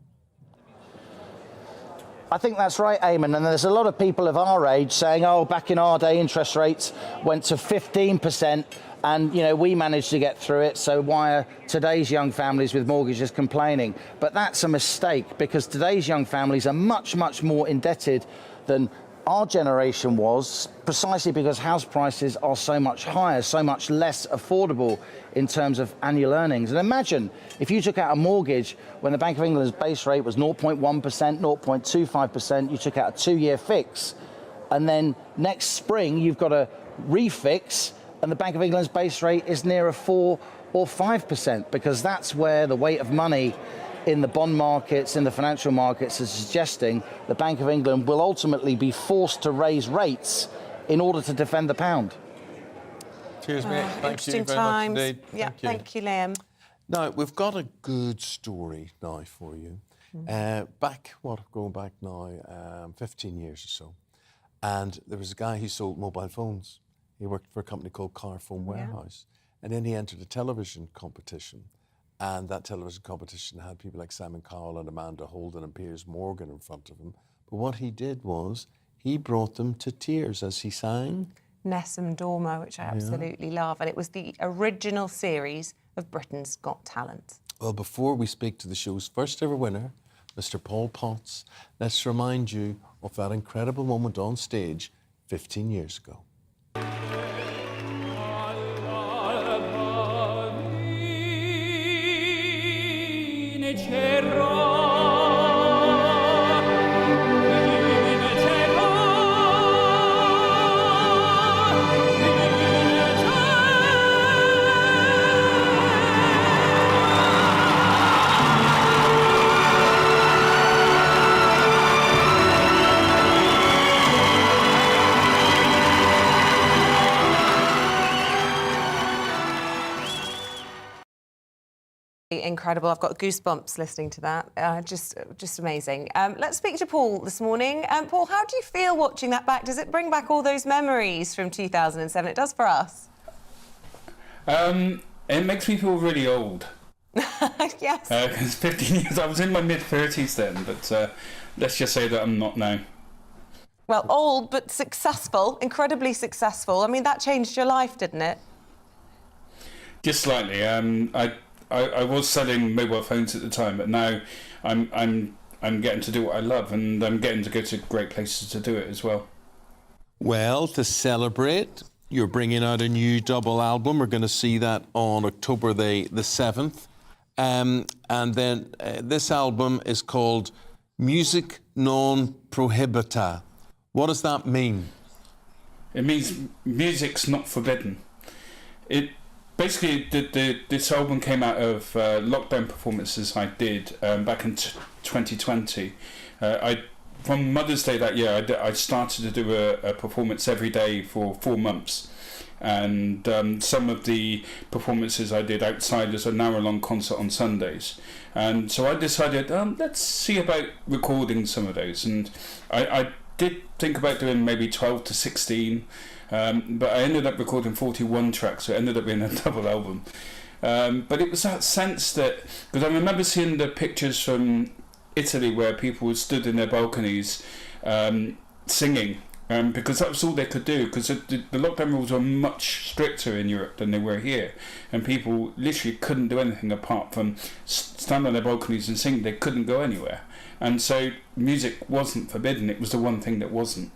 I think that's right, Eamon, and there's a lot of people of our age saying, oh, back in our day, interest rates went to 15%, and, we managed to get through it, so why are today's young families with mortgages complaining? But that's a mistake, because today's young families are much, much more indebted than our generation was, precisely because house prices are so much higher, so much less affordable in terms of annual earnings. And imagine if you took out a mortgage when the Bank of England's base rate was 0.1%, 0.25%, you took out a 2-year fix, and then next spring you've got a refix, and the Bank of England's base rate is nearer 4 or 5%, because that's where the weight of money in the bond markets, in the financial markets, is suggesting the Bank of England will ultimately be forced to raise rates in order to defend the pound. Cheers, mate. Thank you very much indeed. Yeah, thank you, Liam. Now, we've got a good story now for you. Going back now, 15 years or so. And there was a guy who sold mobile phones. He worked for a company called Car Phone Warehouse. And then he entered a television competition. And that television competition had people like Simon Cowell and Amanda Holden and Piers Morgan in front of him. But what he did was he brought them to tears as he sang Nessun Dorma, which I absolutely love. And it was the original series of Britain's Got Talent. Well, before we speak to the show's first ever winner, Mr. Paul Potts, let's remind you of that incredible moment on stage 15 years ago. Incredible. I've got goosebumps listening to that. Just amazing. Let's speak to Paul this morning. Paul, how do you feel watching that back? Does it bring back all those memories from 2007? It does for us. It makes me feel really old. Yes. Because 15 years, I was in my mid-30s then, but let's just say that I'm not now. Well, old but successful, incredibly successful. I mean, that changed your life, didn't it? Just slightly. I was selling mobile phones at the time, but now I'm getting to do what I love, and I'm getting to go to great places to do it as well. Well, to celebrate, you're bringing out a new double album. We're going to see that on October the 7th. And then this album is called Music Non Prohibita. What does that mean? It means music's not forbidden. Basically, this album came out of lockdown performances I did back in 2020. From Mother's Day that year, I started to do a performance every day for 4 months. And some of the performances I did outside as an hour-long concert on Sundays. And so I decided, let's see about recording some of those. And I did think about doing maybe 12 to 16. But I ended up recording 41 tracks, so it ended up being a double album. But it was that sense that, because I remember seeing the pictures from Italy where people stood in their balconies singing, because that was all they could do, because the lockdown rules were much stricter in Europe than they were here, and people literally couldn't do anything apart from stand on their balconies and sing. They couldn't go anywhere. And so music wasn't forbidden, it was the one thing that wasn't.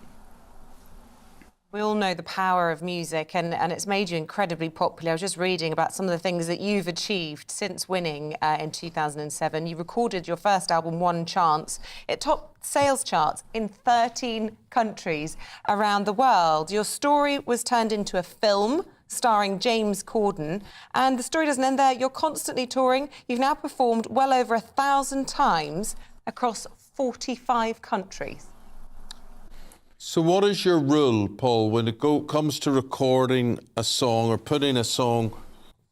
We all know the power of music, and it's made you incredibly popular. I was just reading about some of the things that you've achieved since winning in 2007. You recorded your first album, One Chance. It topped sales charts in 13 countries around the world. Your story was turned into a film starring James Corden, and the story doesn't end there. You're constantly touring. You've now performed well over 1,000 times across 45 countries. So what is your rule, Paul, when it comes to recording a song or putting a song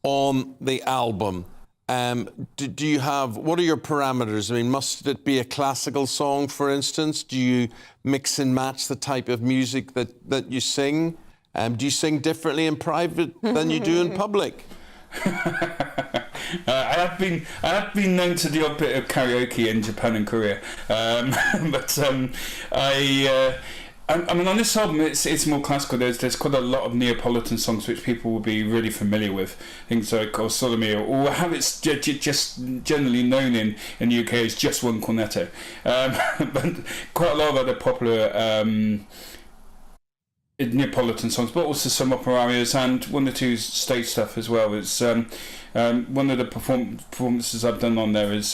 on the album? Do you have, what are your parameters? I mean, must it be a classical song, for instance? Do you mix and match the type of music that you sing? Do you sing differently in private than you do in public? I have been known to do a bit of karaoke in Japan and Korea, I mean, on this album, it's more classical. There's quite a lot of Neapolitan songs which people will be really familiar with. Things like "O Sole Mio," or how it's just generally known in the UK as "Just One Cornetto." But quite a lot of other popular Neapolitan songs, but also some opera arias and one or two stage stuff as well. It's one of the performances I've done on there is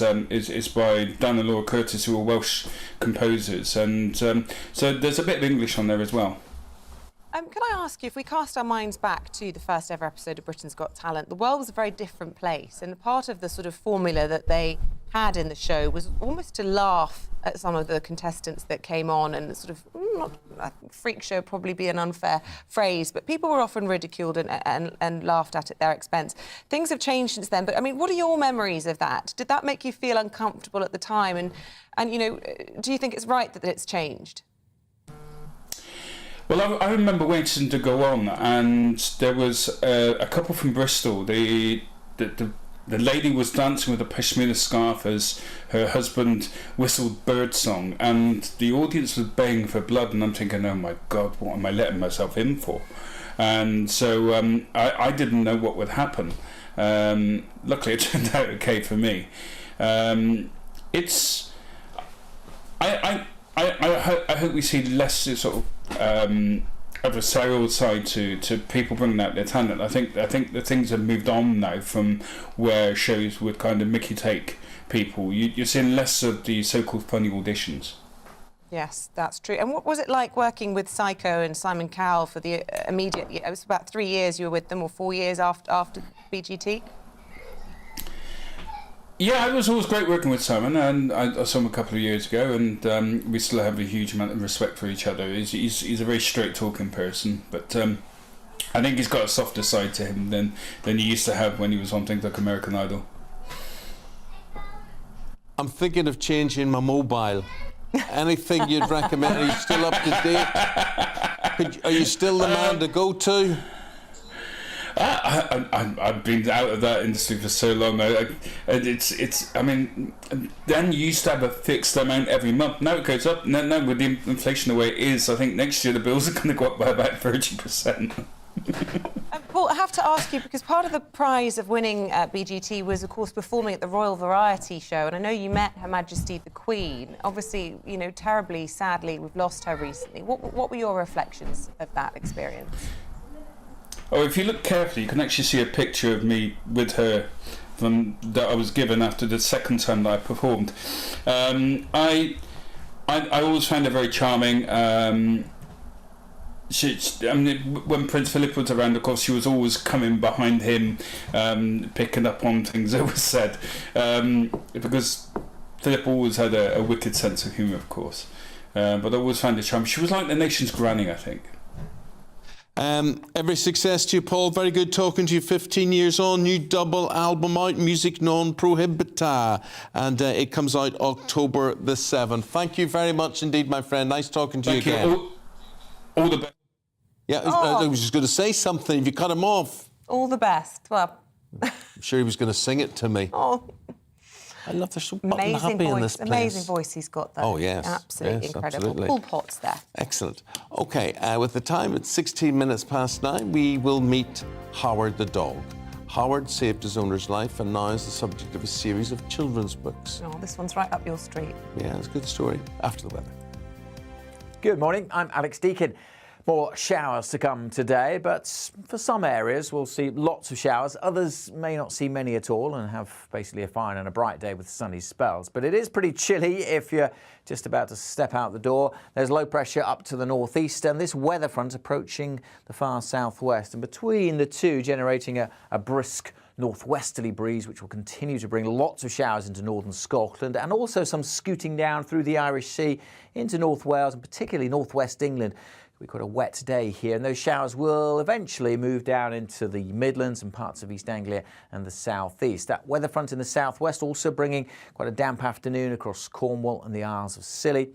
by Dan and Laura Curtis, who are Welsh composers, and so there's a bit of English on there as well. Can I ask you, if we cast our minds back to the first ever episode of Britain's Got Talent, the world was a very different place, and part of the sort of formula that they had in the show was almost to laugh at some of the contestants that came on, and sort of, freak show probably be an unfair phrase, but people were often ridiculed and laughed at their expense. Things have changed since then, but I mean, what are your memories of that? Did that make you feel uncomfortable at the time? And you know, do you think it's right that it's changed? Well, I remember waiting to go on, and there was a couple from Bristol. The lady was dancing with a pashmina scarf as her husband whistled birdsong, and the audience was baying for blood, and I'm thinking, oh my God, what am I letting myself in for? And so I didn't know what would happen. Luckily, it turned out okay for me. I hope we see less sort of adversarial side to people bringing out their talent. I think that things have moved on now from where shows would kind of Mickey take people. You're seeing less of the so-called funny auditions. Yes, that's true. And what was it like working with Psycho and Simon Cowell for the immediate? It was about 3 years you were with them, or 4 years after BGT. Yeah, it was always great working with Simon, and I saw him a couple of years ago, and we still have a huge amount of respect for each other. He's a very straight-talking person, but I think he's got a softer side to him than he used to have when he was on things like American Idol. I'm thinking of changing my mobile. Anything you'd recommend? Are you still up to date? Are you still the man to go to? I've been out of that industry for so long. I mean, then you used to have a fixed amount every month. Now it goes up. Now with the inflation the way it is, I think next year the bills are going to go up by about 30%. Paul, I have to ask you, because part of the prize of winning BGT was, of course, performing at the Royal Variety Show, and I know you met Her Majesty the Queen. Obviously, you know, terribly, sadly, we've lost her recently. What were your reflections of that experience? Oh, if you look carefully, you can actually see a picture of me with her that I was given after the second time that I performed. I always found her very charming. I mean, when Prince Philip was around, of course, she was always coming behind him, picking up on things that were said, because Philip always had a wicked sense of humour, of course. But I always found her charming. She was like the nation's granny, I think. Every success to you, Paul. Very good talking to you. 15 years on, new double album out, Music Non Prohibita, and it comes out October the 7th. Thank you very much indeed, my friend. Nice talking to you again. All the best. Yeah, I was just going to say something. If you cut him off. All the best. Well, I'm sure he was going to sing it to me. Oh. I love the show. Amazing happy voice. In this place. Amazing voice he's got there. Oh, yes. Absolutely yes, incredible. Absolutely. Full pots there. Excellent. OK, with the time at 16 minutes past 9, we will meet Howard the dog. Howard saved his owner's life and now is the subject of a series of children's books. Oh, this one's right up your street. Yeah, it's a good story. After the weather. Good morning, I'm Alex Deakin. More showers to come today, but for some areas we'll see lots of showers. Others may not see many at all and have basically a fine and a bright day with sunny spells. But it is pretty chilly if you're just about to step out the door. There's low pressure up to the northeast and this weather front approaching the far southwest. And between the two, generating a brisk northwesterly breeze, which will continue to bring lots of showers into northern Scotland and also some scooting down through the Irish Sea into North Wales and particularly northwest England. We've got a wet day here, and those showers will eventually move down into the Midlands and parts of East Anglia and the southeast. That weather front in the southwest also bringing quite a damp afternoon across Cornwall and the Isles of Scilly.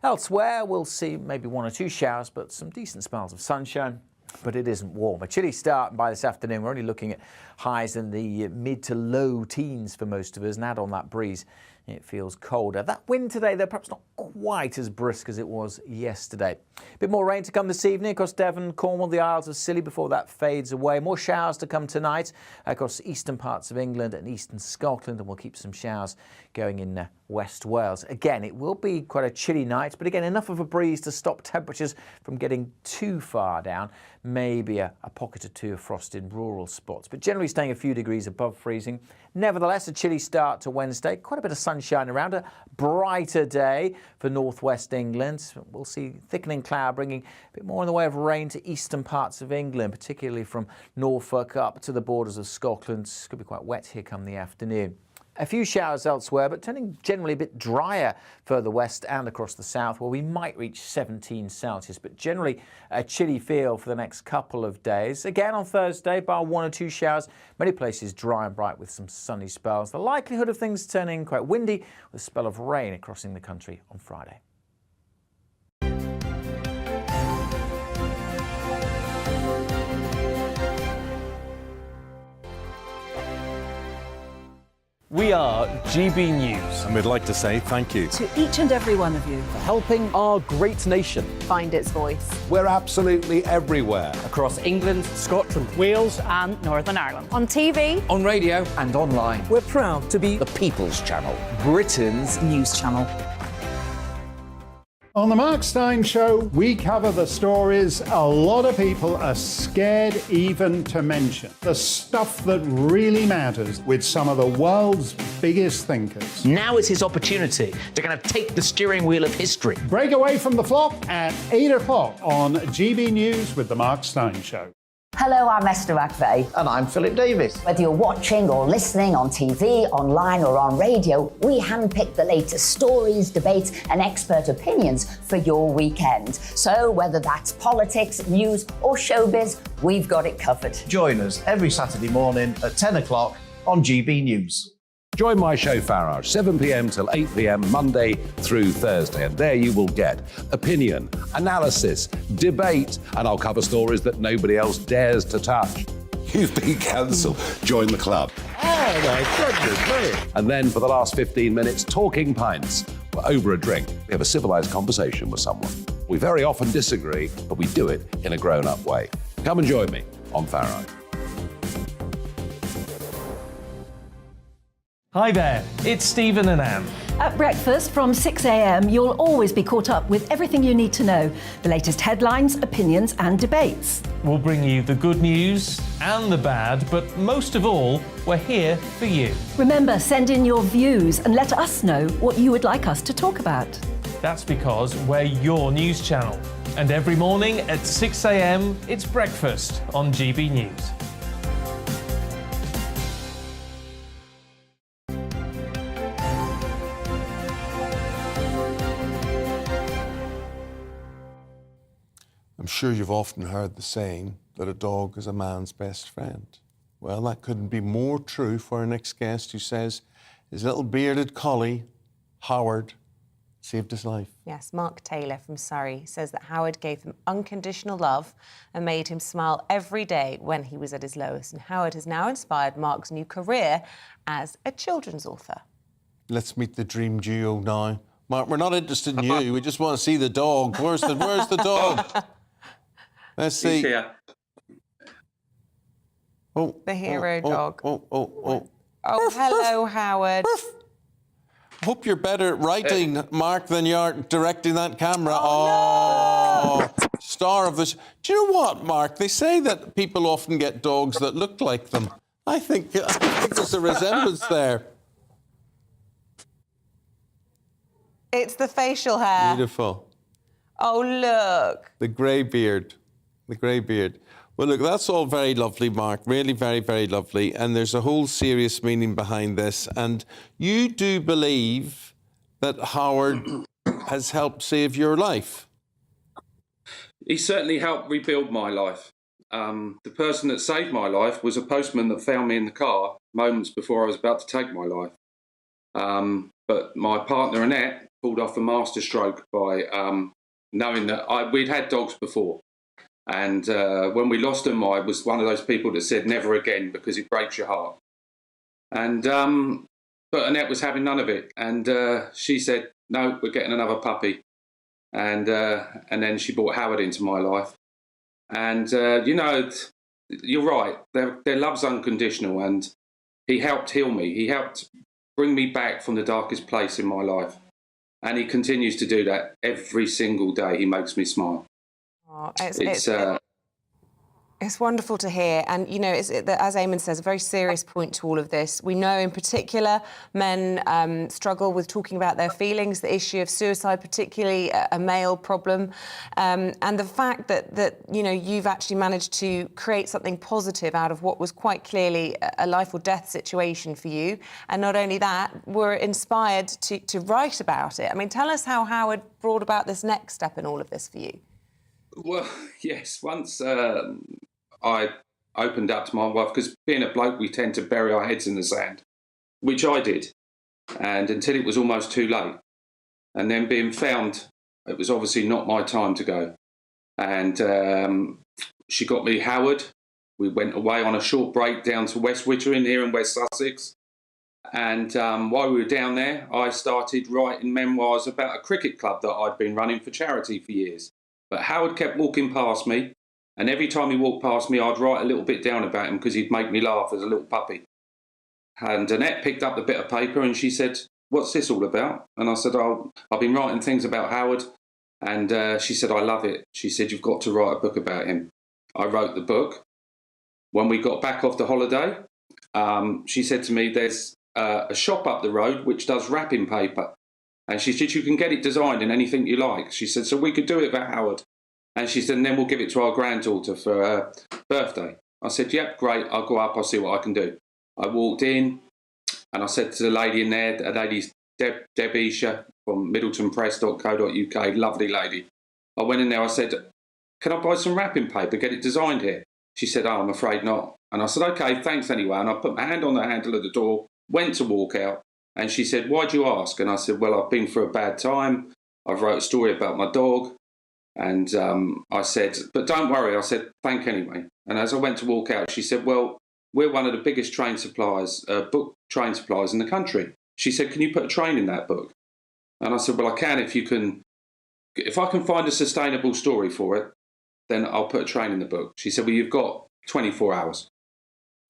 Elsewhere, we'll see maybe one or two showers, but some decent spells of sunshine. But it isn't warm. A chilly start, and by this afternoon we're only looking at highs in the mid to low teens for most of us, and add on that breeze, it feels colder. That wind today, though, perhaps not quite as brisk as it was yesterday. A bit more rain to come this evening across Devon, Cornwall, the Isles of Scilly before that fades away. More showers to come tonight across eastern parts of England and eastern Scotland, and we'll keep some showers going in West Wales. Again, it will be quite a chilly night, but again, enough of a breeze to stop temperatures from getting too far down. Maybe a pocket or two of frost in rural spots, but generally staying a few degrees above freezing. Nevertheless, a chilly start to Wednesday. Quite a bit of sunshine around, a brighter day for northwest England. We'll see thickening cloud bringing a bit more in the way of rain to eastern parts of England, particularly from Norfolk up to the borders of Scotland. Could be quite wet here come the afternoon. A few showers elsewhere, but turning generally a bit drier further west and across the south, where we might reach 17 Celsius, but generally a chilly feel for the next couple of days. Again on Thursday, bar one or two showers, many places dry and bright with some sunny spells. The likelihood of things turning quite windy with a spell of rain crossing the country on Friday. We are GB News. And we'd like to say thank you To each and every one of you. For helping our great nation. Find its voice. We're absolutely everywhere. Across England, Scotland, Wales and Northern Ireland. On TV. on radio and online. We're proud to be The People's Channel, Britain's news channel. On the Mark Steyn Show, we cover the stories a lot of people are scared even to mention. The stuff that really matters with some of the world's biggest thinkers. Now is his opportunity to kind of take the steering wheel of history. Break away from the flock at 8 o'clock on GB News with the Mark Steyn Show. Hello, I'm Esther McVeigh. And I'm Philip Davis. Whether you're watching or listening on TV, online or on radio, we handpick the latest stories, debates and expert opinions for your weekend. So whether that's politics, news or showbiz, we've got it covered. Join us every Saturday morning at 10 o'clock on GB News. Join my show Farage, 7 p.m. till 8 p.m. Monday through Thursday, and there you will get opinion, analysis, debate, and I'll cover stories that nobody else dares to touch. You've been cancelled. Join the club. Oh my goodness me! And then for the last 15 minutes, talking pints. We're over a drink. We have a civilised conversation with someone. We very often disagree, but we do it in a grown-up way. Come and join me on Farage. Hi there, it's Stephen and Anne. At breakfast from 6 a.m, you'll always be caught up with everything you need to know, the latest headlines, opinions and debates. We'll bring you the good news and the bad, but most of all, we're here for you. Remember, send in your views and let us know what you would like us to talk about. That's because we're your news channel. And every morning at 6 a.m, it's breakfast on GB News. I'm sure you've often heard the saying that a dog is a man's best friend. Well, that couldn't be more true for our next guest, who says his little bearded collie, Howard, saved his life. Yes, Mark Taylor from Surrey says that Howard gave him unconditional love and made him smile every day when he was at his lowest. And Howard has now inspired Mark's new career as a children's author. Let's meet the dream duo now. Mark, we're not interested in you. We just want to see the dog. Where's the dog? Let's see. He's here. The hero dog. Oh. Oh, hello, Howard. Hope you're better at writing, Mark, than you are directing that camera. Star of the... Do you know what, Mark? They say that people often get dogs that look like them. I think there's a resemblance there. It's the facial hair. Beautiful. Oh, look. The grey beard. The grey beard. Well, look, that's all very lovely, Mark. Really very, very lovely. And there's a whole serious meaning behind this. And you do believe that Howard has helped save your life? He certainly helped rebuild my life. The person that saved my life was a postman that found me in the car moments before I was about to take my life. But my partner, Annette, pulled off a masterstroke by knowing that we'd had dogs before. And when we lost him, I was one of those people that said never again because it breaks your heart. And but Annette was having none of it, and she said, "No, we're getting another puppy." And then she brought Howard into my life. And you know, you're right. Their love's unconditional, and he helped heal me. He helped bring me back from the darkest place in my life, and he continues to do that every single day. He makes me smile. Oh, it's wonderful to hear. And, you know, as Eamon says, a very serious point to all of this. We know in particular men struggle with talking about their feelings, the issue of suicide, particularly a male problem. And the fact that, you know, you've actually managed to create something positive out of what was quite clearly a life or death situation for you. And not only that, we're inspired to write about it. I mean, tell us how Howard brought about this next step in all of this for you. Well, yes, once I opened up to my wife, because being a bloke, we tend to bury our heads in the sand, which I did, and until it was almost too late. And then being found, it was obviously not my time to go. And she got me Howard. We went away on a short break down to West Wittering here in West Sussex. And while we were down there, I started writing memoirs about a cricket club that I'd been running for charity for years. But Howard kept walking past me, and every time he walked past me, I'd write a little bit down about him because he'd make me laugh as a little puppy. And Annette picked up the bit of paper and she said, "What's this all about?" And I said, "Oh, I've been writing things about Howard." And she said, "I love it." She said, "You've got to write a book about him." I wrote the book. When we got back off the holiday, she said to me, "There's a shop up the road which does wrapping paper." And she said, "You can get it designed in anything you like." She said, "So we could do it for Howard." And she said, "And then we'll give it to our granddaughter for her birthday." I said, "Yep, great. I'll go up. I'll see what I can do." I walked in and I said to the lady in there, a lady's Deb Isha from middletonpress.co.uk, lovely lady. I went in there, I said, "Can I buy some wrapping paper, get it designed here?" She said, "Oh, I'm afraid not." And I said, "Okay, thanks anyway." And I put my hand on the handle of the door, went to walk out. And she said, "Why'd you ask?" And I said, "Well, I've been through a bad time. I've wrote a story about my dog." And I said, "But don't worry." I said, "Thank anyway." And as I went to walk out, she said, "Well, we're one of the biggest train suppliers, book train suppliers in the country." She said, "Can you put a train in that book?" And I said, "Well, I can if I can find a sustainable story for it, then I'll put a train in the book." She said, "Well, you've got 24 hours.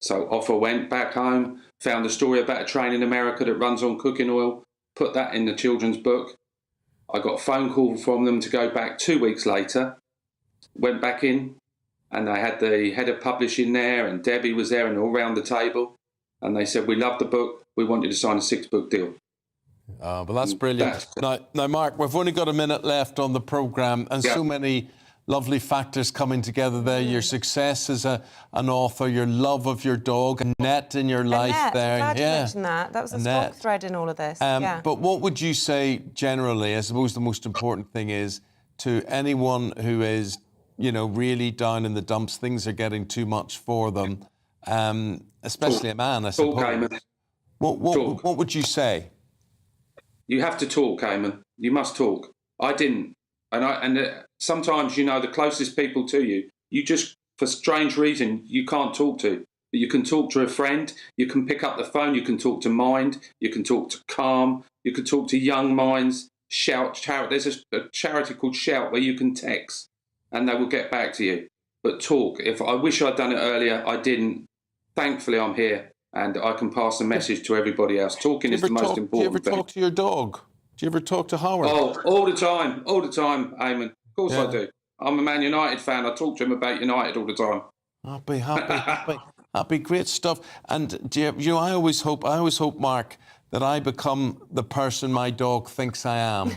So off I went back home, found a story about a train in America that runs on cooking oil, put that in the children's book. I got a phone call from them to go back 2 weeks later, went back in, and they had the head of publishing there, and Debbie was there and all round the table. And they said, "We love the book. We want you to sign a 6-book deal." Well, that's brilliant. Now, Mark, we've only got a minute left on the programme, and so many lovely factors coming together there. Your success as an author, your love of your dog, Annette in your life there. I'm glad you mentioned that. That was a strong thread in all of this. But what would you say generally, I suppose the most important thing is, to anyone who is, you know, really down in the dumps, things are getting too much for them, especially a man, I suppose. What would you say? You have to talk, Eamon. You must talk. I didn't. And sometimes, you know, the closest people to you, you just, for strange reason, you can't talk to. But you can talk to a friend, you can pick up the phone, you can talk to Mind, you can talk to Calm, you can talk to Young Minds, Shout. There's a charity called Shout where you can text and they will get back to you. But talk. I wish I'd done it earlier, I didn't. Thankfully, I'm here. and I can pass a message to everybody else. Talking is the most important thing. Do you ever talk to your dog? Do you ever talk to Howard? Oh, all the time, Eamon. Of course I do. I'm a Man United fan. I talk to him about United all the time. Happy, great stuff. And I always hope, Mark, that I become the person my dog thinks I am.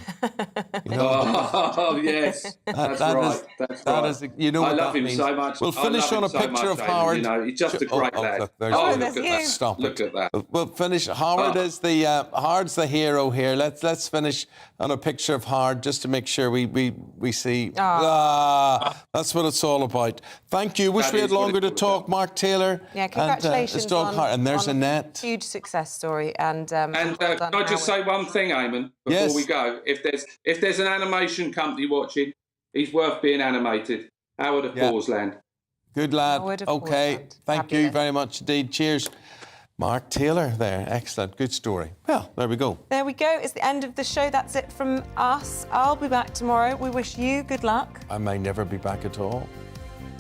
Oh, yes. That's right. I love him so much. We'll finish on a picture of Howard. You know, he's just a great lad. Look at that. Stop Look at that. We'll finish. Howard is Howard's the hero here. Let's finish on a picture of Howard just to make sure we see. That's what it's all about. Thank you. Wish we had longer to talk, Mark Taylor. Yeah, congratulations and there's Annette. Huge success story. And can I just say one thing, Eamon, before we go? If there's an animation company watching, he's worth being animated. Howard of Pawsland. Good lad. Okay. Thank you very much indeed. Cheers. Mark Taylor there. Excellent. Good story. Well, there we go. There we go. It's the end of the show. That's it from us. I'll be back tomorrow. We wish you good luck. I may never be back at all.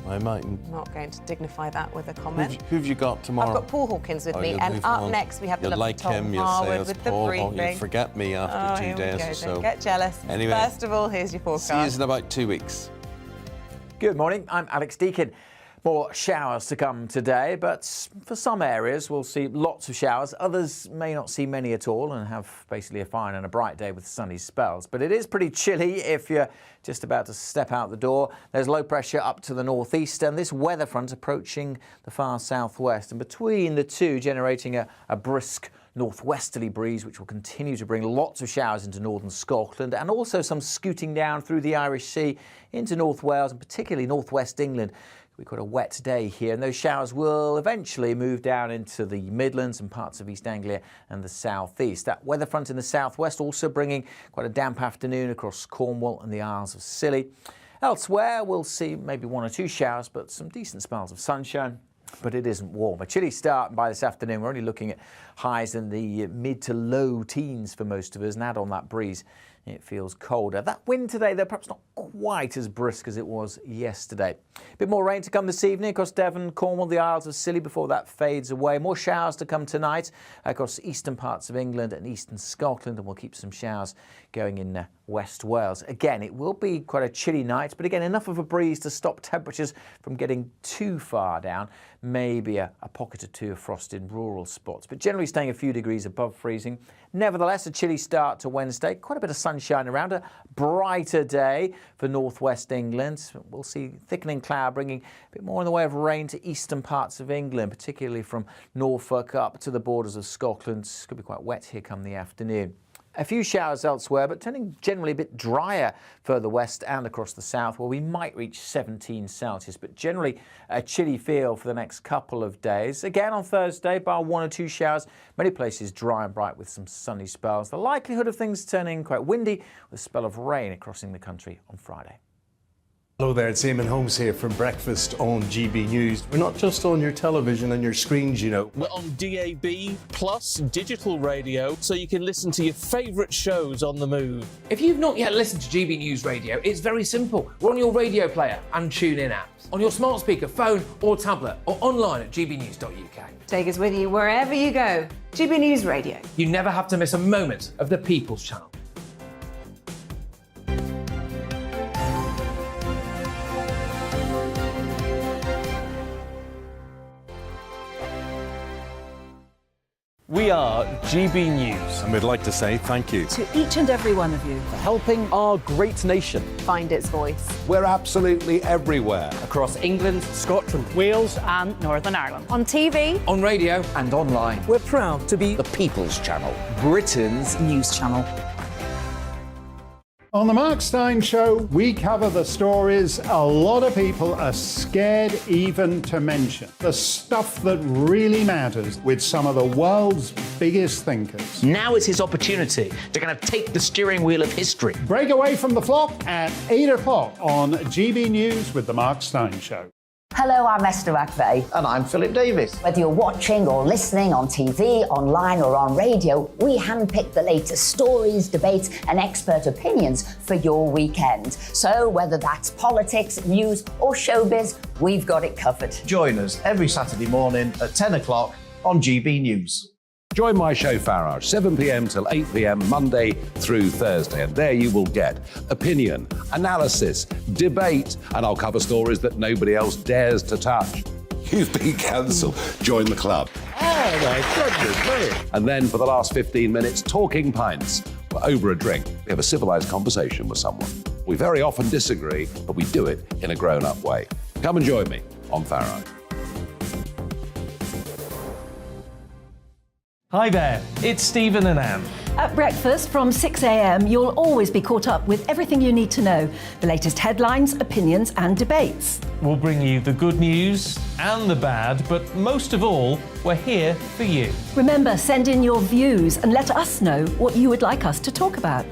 I mightn't. I'm not going to dignify that with a comment. Who've you got tomorrow? I've got Paul Hawkins with me, and up next we have the lovely Tom Harwood with the briefing. You'll forget me after 2 days or so. Don't get jealous. Anyway, first of all, here's your forecast. See you in about 2 weeks. Good morning, I'm Alex Deakin. More showers to come today, but for some areas we'll see lots of showers. Others may not see many at all and have basically a fine and a bright day with sunny spells. But it is pretty chilly if you're just about to step out the door. There's low pressure up to the northeast and this weather front approaching the far southwest. And between the two, generating a brisk northwesterly breeze, which will continue to bring lots of showers into northern Scotland and also some scooting down through the Irish Sea into North Wales and particularly northwest England. We've got a wet day here, and those showers will eventually move down into the Midlands and parts of East Anglia and the southeast. That weather front in the southwest also bringing quite a damp afternoon across Cornwall and the Isles of Scilly. Elsewhere, we'll see maybe 1 or 2 showers, but some decent spells of sunshine. But it isn't warm. A chilly start, and by this afternoon we're only looking at highs in the mid to low teens for most of us, and add on that breeze, it feels colder. That wind today, though, perhaps not quite as brisk as it was yesterday. A bit more rain to come this evening across Devon, Cornwall, the Isles of Scilly before that fades away. More showers to come tonight across eastern parts of England and eastern Scotland, and we'll keep some showers going in West Wales. Again, it will be quite a chilly night, but again, enough of a breeze to stop temperatures from getting too far down. Maybe a pocket or two of frost in rural spots, but generally staying a few degrees above freezing. Nevertheless, a chilly start to Wednesday. Quite a bit of sunshine around, a brighter day for northwest England. We'll see thickening cloud bringing a bit more in the way of rain to eastern parts of England, particularly from Norfolk up to the borders of Scotland. It's going to be quite wet here come the afternoon. A few showers elsewhere, but turning generally a bit drier further west and across the south, where we might reach 17 Celsius, but generally a chilly feel for the next couple of days. Again on Thursday, bar 1 or 2 showers, many places dry and bright with some sunny spells. The likelihood of things turning quite windy with a spell of rain crossing the country on Friday. Hello there, it's Eamon Holmes here from Breakfast on GB News. We're not just on your television and your screens, you know. We're on DAB plus digital radio, so you can listen to your favourite shows on the move. If you've not yet listened to GB News Radio, it's very simple. We're on your radio player and TuneIn apps, on your smart speaker, phone or tablet, or online at gbnews.uk. Take us with you wherever you go. GB News Radio. You never have to miss a moment of the People's Channel. We are GB News. And we'd like to say thank you To each and every one of you. for helping our great nation. Find its voice. We're absolutely everywhere. Across England, Scotland, Wales and Northern Ireland. On TV. on radio and online. We're proud to be The People's Channel. Britain's news channel. On the Mark Steyn Show, we cover the stories a lot of people are scared even to mention. The stuff that really matters with some of the world's biggest thinkers. Now is his opportunity to kind of take the steering wheel of history. Break away from the flop at 8 o'clock on GB News with the Mark Steyn Show. Hello, I'm Esther McVeigh. And I'm Philip Davis. Whether you're watching or listening on TV, online or on radio, we handpick the latest stories, debates and expert opinions for your weekend. So whether that's politics, news or showbiz, we've got it covered. Join us every Saturday morning at 10 o'clock on GB News. Join my show Farage, 7 p.m. till 8 p.m. Monday through Thursday, and there you will get opinion, analysis, debate, and I'll cover stories that nobody else dares to touch. You've been cancelled. Join the club. Oh my goodness me. And then for the last 15 minutes, talking pints. We're over a drink. We have a civilised conversation with someone. We very often disagree, but we do it in a grown-up way. Come and join me on Farage. Hi there, it's Stephen and Anne. At breakfast from 6 a.m, you'll always be caught up with everything you need to know, the latest headlines, opinions and debates. We'll bring you the good news and the bad, but most of all, we're here for you. Remember, send in your views and let us know what you would like us to talk about.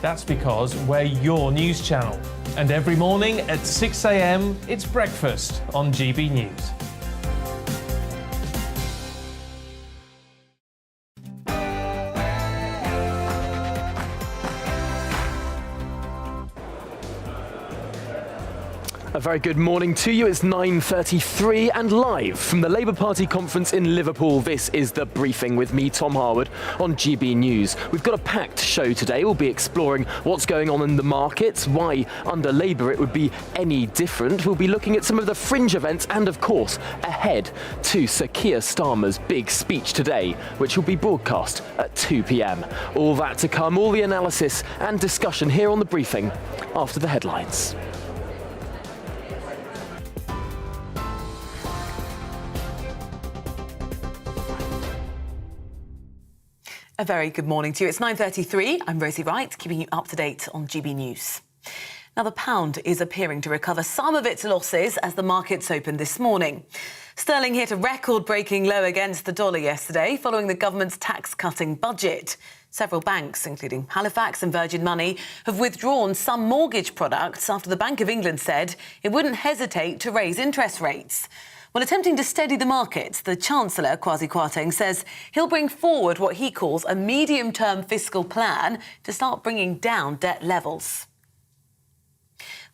That's because we're your news channel. And every morning at 6 a.m, it's breakfast on GB News. A very good morning to you. It's 9:33 and live from the Labour Party conference in Liverpool. This is The Briefing with me, Tom Harwood, on GB News. We've got a packed show today. We'll be exploring what's going on in the markets, why under Labour it would be any different. We'll be looking at some of the fringe events and, of course, ahead to Sir Keir Starmer's big speech today, which will be broadcast at 2 p.m. All that to come, all the analysis and discussion here on The Briefing after the headlines. A very good morning to you. It's 9:33. I'm Rosie Wright, keeping you up to date on GB News. Now, the pound is appearing to recover some of its losses as the markets opened this morning. Sterling hit a record-breaking low against the dollar yesterday following the government's tax-cutting budget. Several banks, including Halifax and Virgin Money, have withdrawn some mortgage products after the Bank of England said it wouldn't hesitate to raise interest rates. While attempting to steady the markets, the Chancellor, Kwasi Kwarteng, says he'll bring forward what he calls a medium-term fiscal plan to start bringing down debt levels.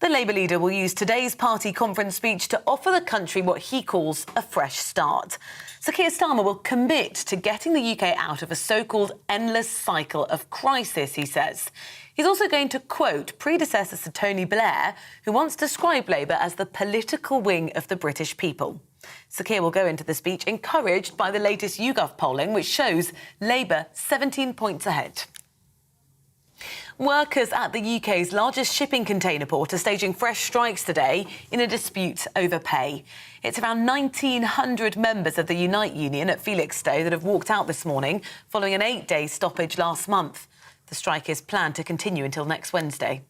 The Labour leader will use today's party conference speech to offer the country what he calls a fresh start. Sir Keir Starmer will commit to getting the UK out of a so-called endless cycle of crisis, he says. He's also going to quote predecessor Sir Tony Blair, who once described Labour as the political wing of the British people. Sir Keir will go into the speech encouraged by the latest YouGov polling, which shows Labour 17 points ahead. Workers at the UK's largest shipping container port are staging fresh strikes today in a dispute over pay. It's around 1,900 members of the Unite union at Felixstowe that have walked out this morning following an 8-day stoppage last month. The strike is planned to continue until next Wednesday.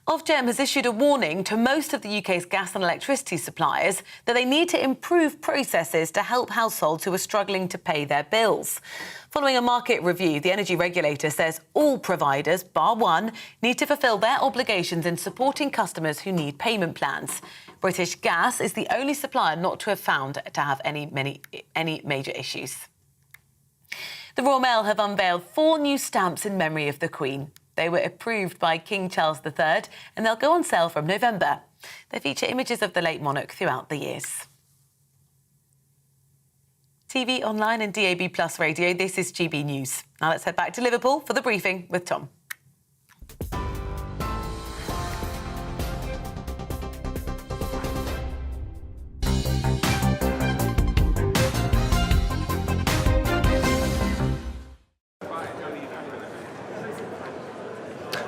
Ofgem has issued a warning to most of the UK's gas and electricity suppliers that they need to improve processes to help households who are struggling to pay their bills. Following a market review, the energy regulator says all providers, bar one, need to fulfil their obligations in supporting customers who need payment plans. British Gas is the only supplier not to have found to have any major issues. The Royal Mail have unveiled 4 new stamps in memory of the Queen. They were approved by King Charles III and they'll go on sale from November. They feature images of the late monarch throughout the years. TV, online and DAB+ radio, this is GB News. Now let's head back to Liverpool for The Briefing with Tom.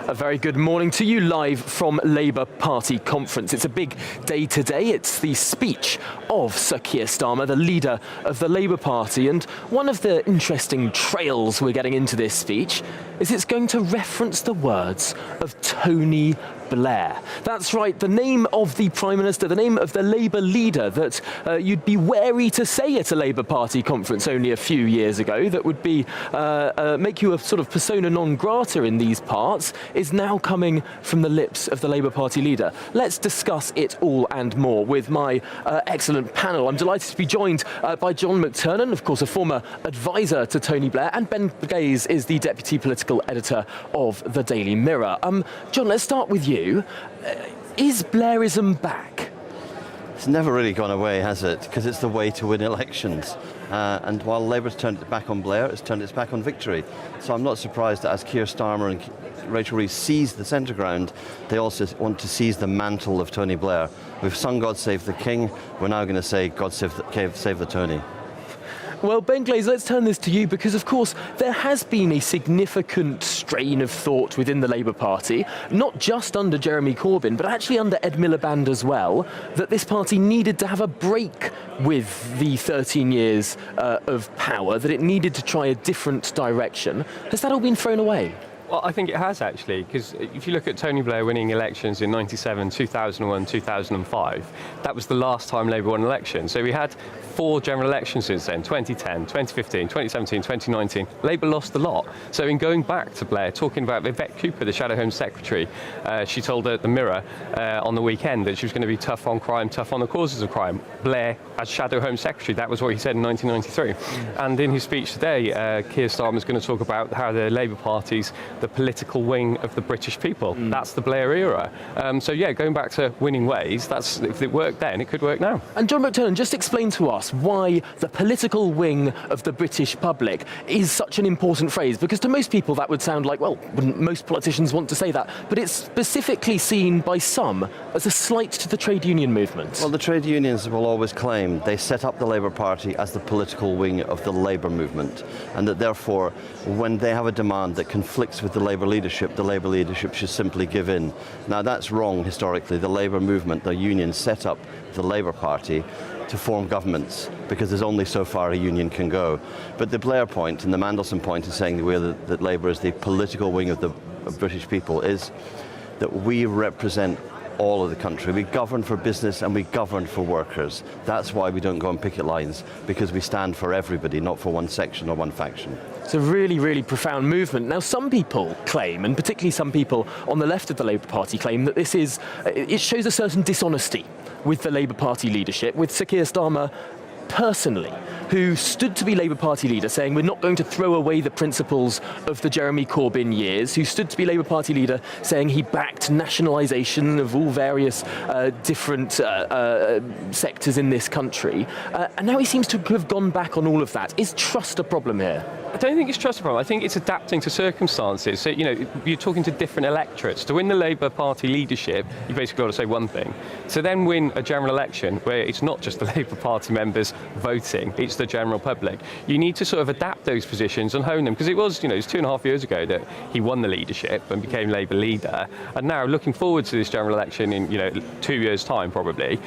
A very good morning to you, live from Labour Party conference. It's a big day today. It's the speech of Sir Keir Starmer, the leader of the Labour Party. And one of the interesting trails we're getting into this speech is it's going to reference the words of Tony Blair. That's right, the name of the Prime Minister, the name of the Labour leader that you'd be wary to say at a Labour Party conference only a few years ago, that would be make you a sort of persona non grata in these parts, is now coming from the lips of the Labour Party leader. Let's discuss it all and more with my excellent panel. I'm delighted to be joined by John McTernan, of course a former advisor to Tony Blair, and Ben Gaze is the Deputy Political Editor of the Daily Mirror. John, let's start with you. Is Blairism back? It's never really gone away, has it? Because it's the way to win elections. And while Labour's turned its back on Blair, it's turned its back on victory. So I'm not surprised that as Keir Starmer and Rachel Reeves seize the centre ground, they also want to seize the mantle of Tony Blair. We've sung God Save the King, we're now going to say God Save the Tony. Well, Ben Glaze, let's turn this to you because, of course, there has been a significant strain of thought within the Labour Party, not just under Jeremy Corbyn, but actually under Ed Miliband as well, that this party needed to have a break with the 13 years of power, that it needed to try a different direction. Has that all been thrown away? Well, I think it has actually, because if you look at Tony Blair winning elections in 97, 2001, 2005, that was the last time Labour won an election. So we had 4 general elections since then, 2010, 2015, 2017, 2019. Labour lost the lot. So in going back to Blair, talking about Yvette Cooper, the Shadow Home Secretary, she told the Mirror on the weekend that she was going to be tough on crime, tough on the causes of crime. Blair, as Shadow Home Secretary, that was what he said in 1993. And in his speech today, Keir Starmer is going to talk about how the Labour Party's the political wing of the British people. That's the Blair era. So yeah, going back to winning ways, that's, if it worked then, it could work now. And John McTernan, just explain to us why the political wing of the British public is such an important phrase, because to most people that would sound like, well, wouldn't most politicians want to say that? But it's specifically seen by some as a slight to the trade union movement. Well, the trade unions will always claim they set up the Labour Party as the political wing of the Labour movement, and that therefore, when they have a demand that conflicts with the Labour leadership should simply give in. Now, that's wrong historically. The Labour movement, the union, set up the Labour Party to form governments, because there's only so far a union can go. But the Blair point and the Mandelson point in saying that Labour is the political wing of the British people is that we represent all of the country. We govern for business and we govern for workers. That's why we don't go on picket lines, because we stand for everybody, not for one section or one faction. It's a really, really profound movement. Now, some people claim, and particularly some people on the left of the Labour Party claim, that it shows a certain dishonesty with the Labour Party leadership, with Sir Keir Starmer personally, who stood to be Labour Party leader, saying we're not going to throw away the principles of the Jeremy Corbyn years, who stood to be Labour Party leader, saying he backed nationalisation of all various different sectors in this country. And now he seems to have gone back on all of that. Is trust a problem here? I don't think it's trust a problem. I think it's adapting to circumstances. So, you're talking to different electorates. To win the Labour Party leadership, you basically got to say one thing. To then win a general election where it's not just the Labour Party members voting, it's the general public, you need to sort of adapt those positions and hone them. Because it was 2.5 years ago that he won the leadership and became Labour leader. And now, looking forward to this general election in 2 years' time, probably,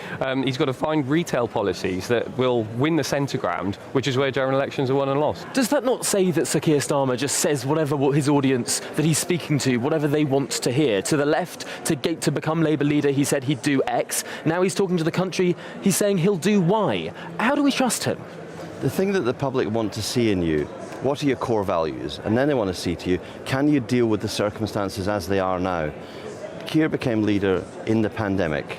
he's got to find retail policies that will win the centre ground, which is where general elections are won and lost. Does that not say that Sir Keir Starmer just says whatever his audience that he's speaking to, whatever they want to hear? To the left, to become Labour leader, he said he'd do X. Now he's talking to the country, he's saying he'll do Y. How do we trust him? The thing that the public want to see in you, what are your core values? And then they want to see to you, can you deal with the circumstances as they are now? Keir became leader in the pandemic.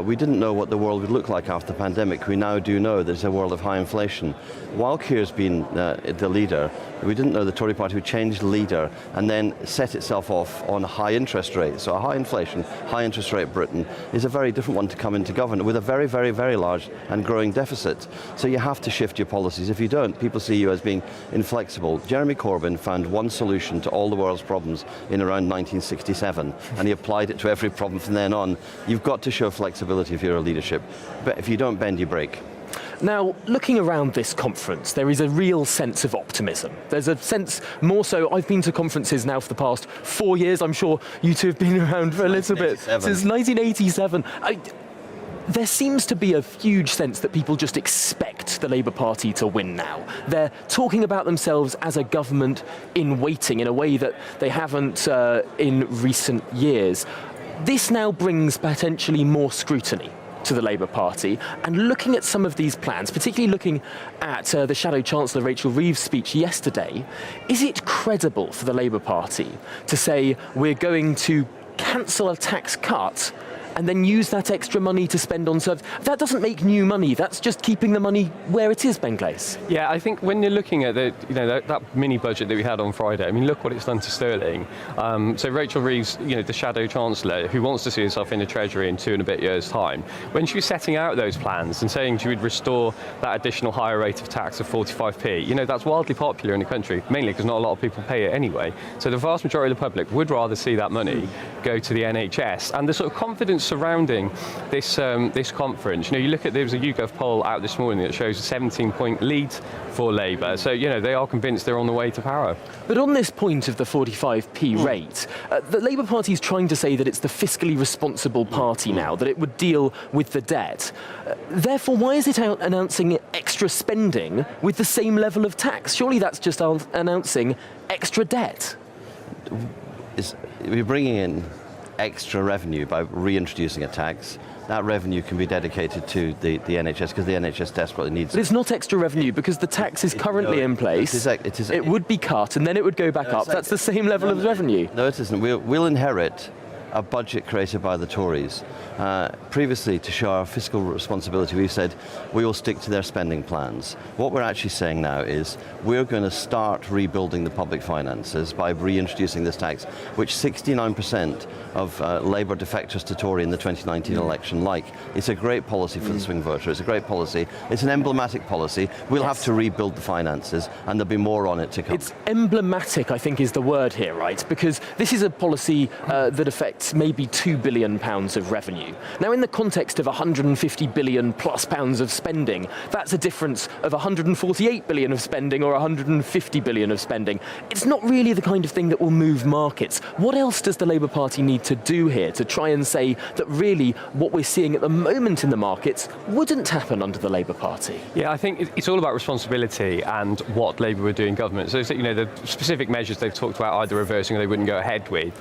We didn't know what the world would look like after the pandemic. We now do know there's a world of high inflation. While Keir's been the leader, we didn't know the Tory party would change leader and then set itself off on high interest rates. So a high inflation, high interest rate Britain is a very different one to come into government with a very, very, very large and growing deficit. So you have to shift your policies. If you don't, people see you as being inflexible. Jeremy Corbyn found one solution to all the world's problems in around 1967, and he applied it to every problem from then on. You've got to show flexibility if you're a leadership, but if you don't bend, you break. Now, looking around this conference, there is a real sense of optimism. There's a sense, more so, I've been to conferences now for the past 4 years. I'm sure you two have been around for a little bit. Since 1987. There seems to be a huge sense that people just expect the Labour Party to win now. They're talking about themselves as a government in waiting in a way that they haven't in recent years. This now brings potentially more scrutiny to the Labour Party, and looking at some of these plans, particularly looking at the Shadow Chancellor Rachel Reeves' speech yesterday, is it credible for the Labour Party to say we're going to cancel a tax cut and then use that extra money to spend on service. That doesn't make new money. That's just keeping the money where it is, Ben Glaze. Yeah, I think when you're looking at that mini budget that we had on Friday, I mean, look what it's done to sterling. So Rachel Reeves, the Shadow Chancellor, who wants to see herself in the Treasury in 2 and a bit years' time, when she was setting out those plans and saying she would restore that additional higher rate of tax of 45p, that's wildly popular in the country, mainly because not a lot of people pay it anyway. So the vast majority of the public would rather see that money go to the NHS. And the sort of confidence surrounding this conference, you look at, there was a YouGov poll out this morning that shows a 17-point lead for Labour. So, they are convinced they're on the way to power. But on this point of the 45p rate, the Labour Party is trying to say that it's the fiscally responsible party now, that it would deal with the debt. Therefore, why is it out announcing extra spending with the same level of tax? Surely that's just announcing extra debt. We're bringing in extra revenue by reintroducing a tax. That revenue can be dedicated to the NHS because the NHS desperately needs it. But it's not extra revenue because the tax is currently in place. It would be cut and then it would go back up. That's the same level of revenue. No, it isn't. We'll inherit a budget created by the Tories. Previously, to show our fiscal responsibility, we've said we will stick to their spending plans. What we're actually saying now is we're going to start rebuilding the public finances by reintroducing this tax, which 69% of Labour defectors to Tory in the 2019 election like. It's a great policy for the swing voter. It's a great policy. It's an emblematic policy. We'll have to rebuild the finances, and there'll be more on it to come. It's emblematic, I think, is the word here, right? Because this is a policy that affects maybe £2 billion of revenue. Now, in the context of 150 billion plus pounds of spending, that's a difference of 148 billion of spending or 150 billion of spending. It's not really the kind of thing that will move markets. What else does the Labour Party need to do here to try and say that really what we're seeing at the moment in the markets wouldn't happen under the Labour Party? Yeah, I think it's all about responsibility and what Labour would do in government. So, the specific measures they've talked about either reversing or they wouldn't go ahead with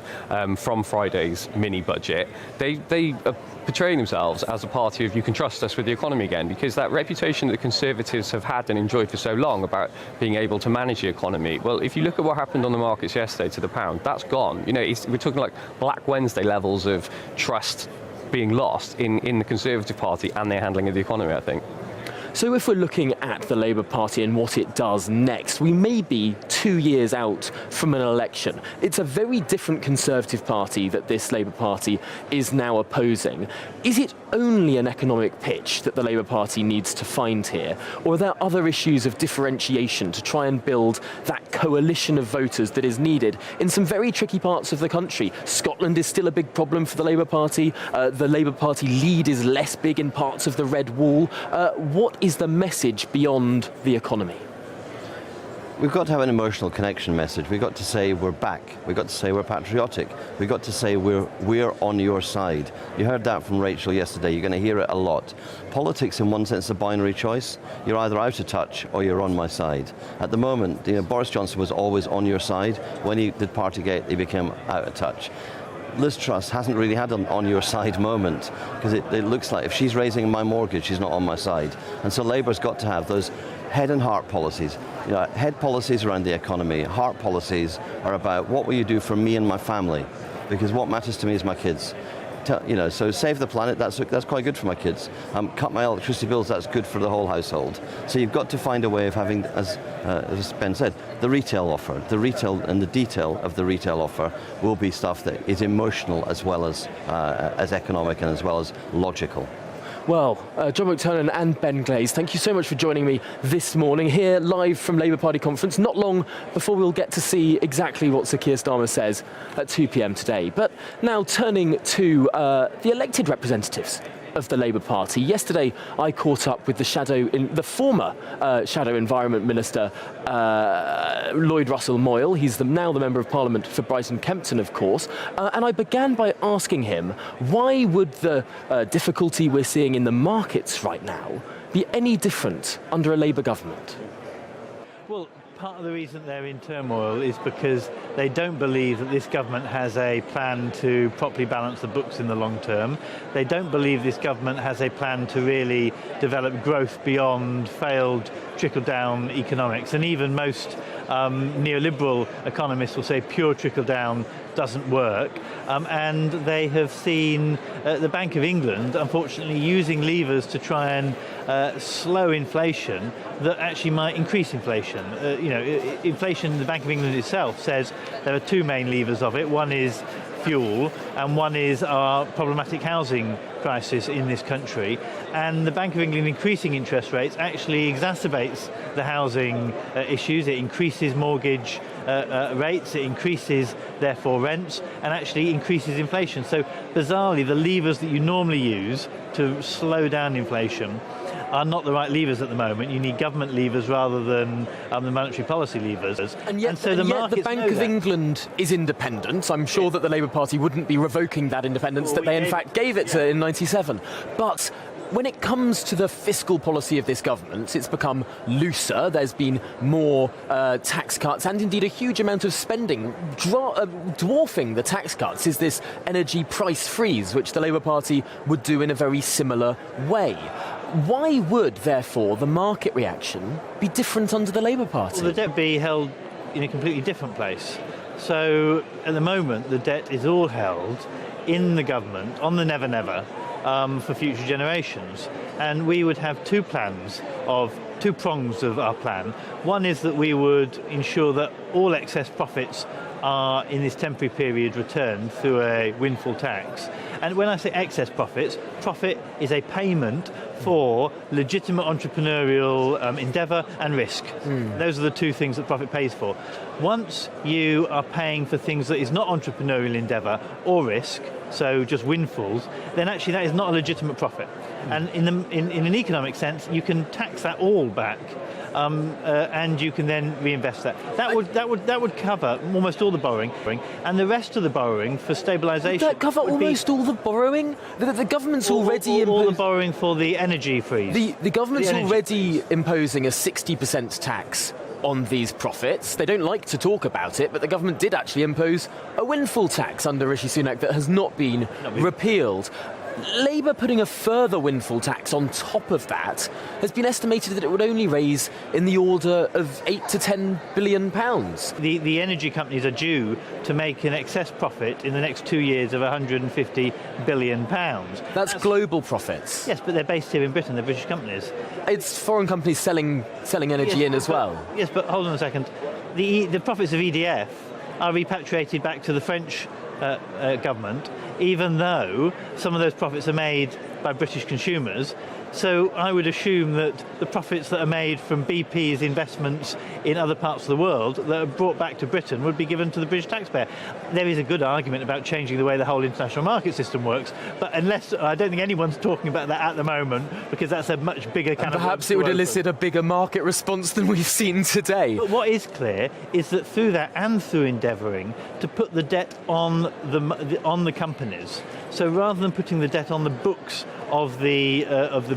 from Friday's mini budget, they are portraying themselves as a party of you can trust us with the economy again, because that reputation that the Conservatives have had and enjoyed for so long about being able to manage the economy, well, if you look at what happened on the markets yesterday to the pound, that's gone. We're talking like Black Wednesday levels of trust being lost in the Conservative Party and their handling of the economy, I think. So if we're looking at the Labour Party and what it does next, we may be 2 years out from an election. It's a very different Conservative Party that this Labour Party is now opposing. Is it only an economic pitch that the Labour Party needs to find here? Or are there other issues of differentiation to try and build that coalition of voters that is needed in some very tricky parts of the country? Scotland is still a big problem for the Labour Party. The Labour Party lead is less big in parts of the Red Wall. What is the message beyond the economy? We've got to have an emotional connection message. We've got to say we're back. We've got to say we're patriotic. We've got to say we're on your side. You heard that from Rachel yesterday. You're going to hear it a lot. Politics, in one sense, is a binary choice. You're either out of touch or you're on my side. At the moment, Boris Johnson was always on your side. When he did Partygate, he became out of touch. Liz Truss hasn't really had an on your side moment, because it looks like if she's raising my mortgage, she's not on my side. And so Labour's got to have those head and heart policies. Head policies around the economy, heart policies are about what will you do for me and my family, because what matters to me is my kids. So save the planet, that's quite good for my kids. Cut my electricity bills, that's good for the whole household. So you've got to find a way of having, as Ben said, the retail offer. The retail and the detail of the retail offer will be stuff that is emotional as well as economic and as well as logical. Well, John McTernan and Ben Glaze, thank you so much for joining me this morning here live from Labour Party conference. Not long before we'll get to see exactly what Sir Keir Starmer says at 2 p.m. today. But now turning to the elected representatives of the Labour Party. Yesterday, I caught up with the former Shadow Environment Minister, Lloyd Russell Moyle. He's now the Member of Parliament for Brighton Kempton, of course. And I began by asking him, why would the difficulty we're seeing in the markets right now be any different under a Labour government? Well, part of the reason they're in turmoil is because they don't believe that this government has a plan to properly balance the books in the long term. They don't believe this government has a plan to really develop growth beyond failed trickle-down economics. And even most neoliberal economists will say pure trickle-down doesn't work. And they have seen the Bank of England, unfortunately, using levers to try and slow inflation that actually might increase inflation. Inflation, the Bank of England itself says there are two main levers of it. One is fuel and one is our problematic housing crisis in this country. And the Bank of England increasing interest rates actually exacerbates the housing issues. It increases mortgage rates, it increases therefore rents, and actually increases inflation. So bizarrely, the levers that you normally use to slow down inflation are not the right levers at the moment. You need government levers rather than the monetary policy levers. And so the Bank of England is independent. I'm sure that the Labour Party wouldn't be revoking that independence that they in fact gave it to in '97. But when it comes to the fiscal policy of this government, it's become looser. There's been more tax cuts and indeed a huge amount of spending. Dwarfing the tax cuts is this energy price freeze, which the Labour Party would do in a very similar way. Why would, therefore, the market reaction be different under the Labour Party? Well, the debt be held in a completely different place. So, at the moment, the debt is all held in the government, on the never-never, for future generations. And we would have two prongs of our plan. One is that we would ensure that all excess profits are, in this temporary period, returned through a windfall tax. And when I say excess profits, profit is a payment for legitimate entrepreneurial endeavour and risk. Those are the two things that profit pays for. Once you are paying for things that is not entrepreneurial endeavour or risk, so just windfalls, then actually that is not a legitimate profit. And in an economic sense, you can tax that all back. And you can then reinvest that. That would cover almost all the borrowing, and the rest of the borrowing for stabilisation. Would that cover almost all the borrowing? The government's already all the borrowing for the energy freeze. The government's already imposing a 60% tax on these profits. They don't like to talk about it, but the government did actually impose a windfall tax under Rishi Sunak that has not been repealed. Labour putting a further windfall tax on top of that has been estimated that it would only raise in the order of £8 to £10 billion. The energy companies are due to make an excess profit in the next 2 years of £150 billion. That's global profits. Yes, but they're based here in Britain, they're British companies. It's foreign companies selling energy in as well. Yes, but hold on a second. The profits of EDF are repatriated back to the French government, even though some of those profits are made by British consumers. So I would assume that the profits that are made from BP's investments in other parts of the world that are brought back to Britain would be given to the British taxpayer. There is a good argument about changing the way the whole international market system works, but I don't think anyone's talking about that at the moment, because that's a much bigger kind of... Perhaps it would elicit a bigger market response than we've seen today. But what is clear is that through that and through endeavouring to put the debt on the companies, so rather than putting the debt on the books of the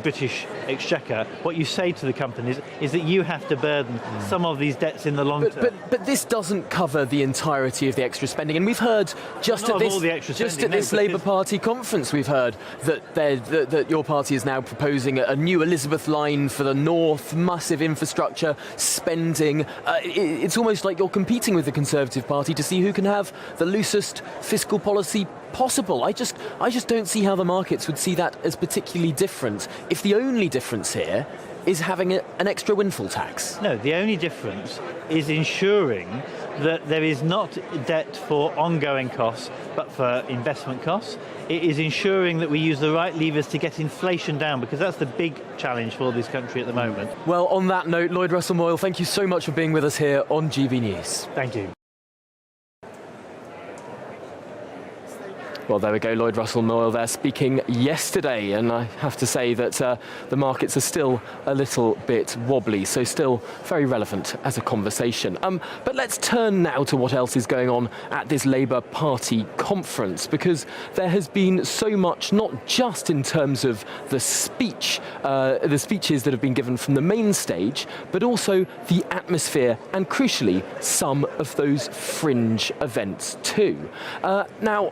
British Exchequer, what you say to the companies is that you have to burden some of these debts in the long term. But this doesn't cover the entirety of the extra spending, and we've heard just at this Labour Party conference, we've heard that your party is now proposing a new Elizabeth line for the north, massive infrastructure spending. It's almost like you're competing with the Conservative Party to see who can have the loosest fiscal policy possible. I just don't see how the markets would see that as particularly different if the only difference here is having an extra windfall tax. No, the only difference is ensuring that there is not debt for ongoing costs but for investment costs. It is ensuring that we use the right levers to get inflation down, because that's the big challenge for this country at the moment. Well, on that note, Lloyd Russell Moyle, thank you so much for being with us here on GB News. Thank you. Well, there we go, Lloyd Russell Moyle there speaking yesterday, and I have to say that the markets are still a little bit wobbly, so still very relevant as a conversation. But let's turn now to what else is going on at this Labour Party conference, because there has been so much, not just in terms of the speeches that have been given from the main stage, but also the atmosphere and, crucially, some of those fringe events too. Now,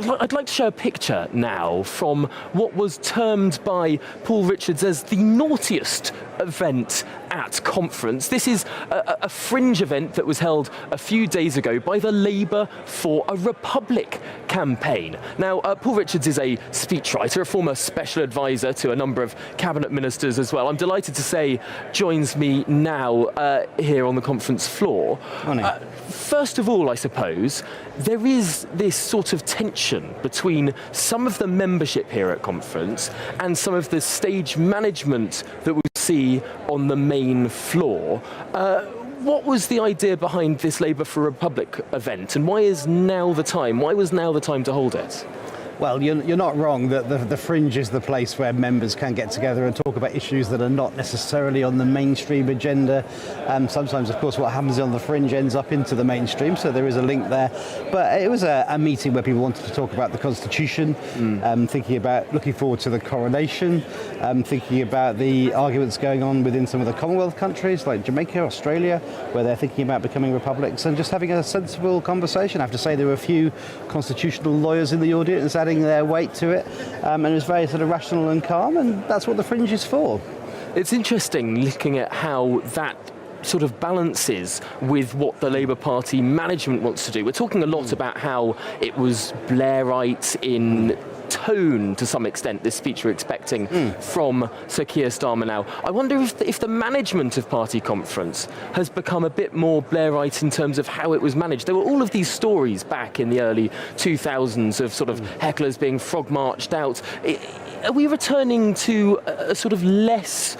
I'd like to show a picture now from what was termed by Paul Richards as the naughtiest event at conference. This is a fringe event that was held a few days ago by the Labour for a Republic campaign. Now, Paul Richards is a speechwriter, a former special advisor to a number of cabinet ministers as well. I'm delighted to say joins me now here on the conference floor. First of all, I suppose, there is this sort of tension between some of the membership here at conference and some of the stage management that we see on the main floor. What was the idea behind this Labour for Republic event, and why is now the time? Why was now the time to hold it? Well, you're not wrong that the fringe is the place where members can get together and talk about issues that are not necessarily on the mainstream agenda. Sometimes, of course, what happens on the fringe ends up into the mainstream, so there is a link there. But it was a meeting where people wanted to talk about the Constitution, looking forward to the coronation, thinking about the arguments going on within some of the Commonwealth countries like Jamaica, Australia, where they're thinking about becoming republics, and just having a sensible conversation. I have to say there were a few constitutional lawyers in the audience adding their weight to it, and it was very sort of rational and calm, and that's what the fringe is for. It's interesting looking at how that sort of balances with what the Labour Party management wants to do. We're talking a lot about how it was Blairite in tone to some extent, this speech we're expecting from Sir Keir Starmer now. I wonder if the management of party conference has become a bit more Blairite in terms of how it was managed. There were all of these stories back in the early 2000s of sort of hecklers being frog marched out. Are we returning to a sort of less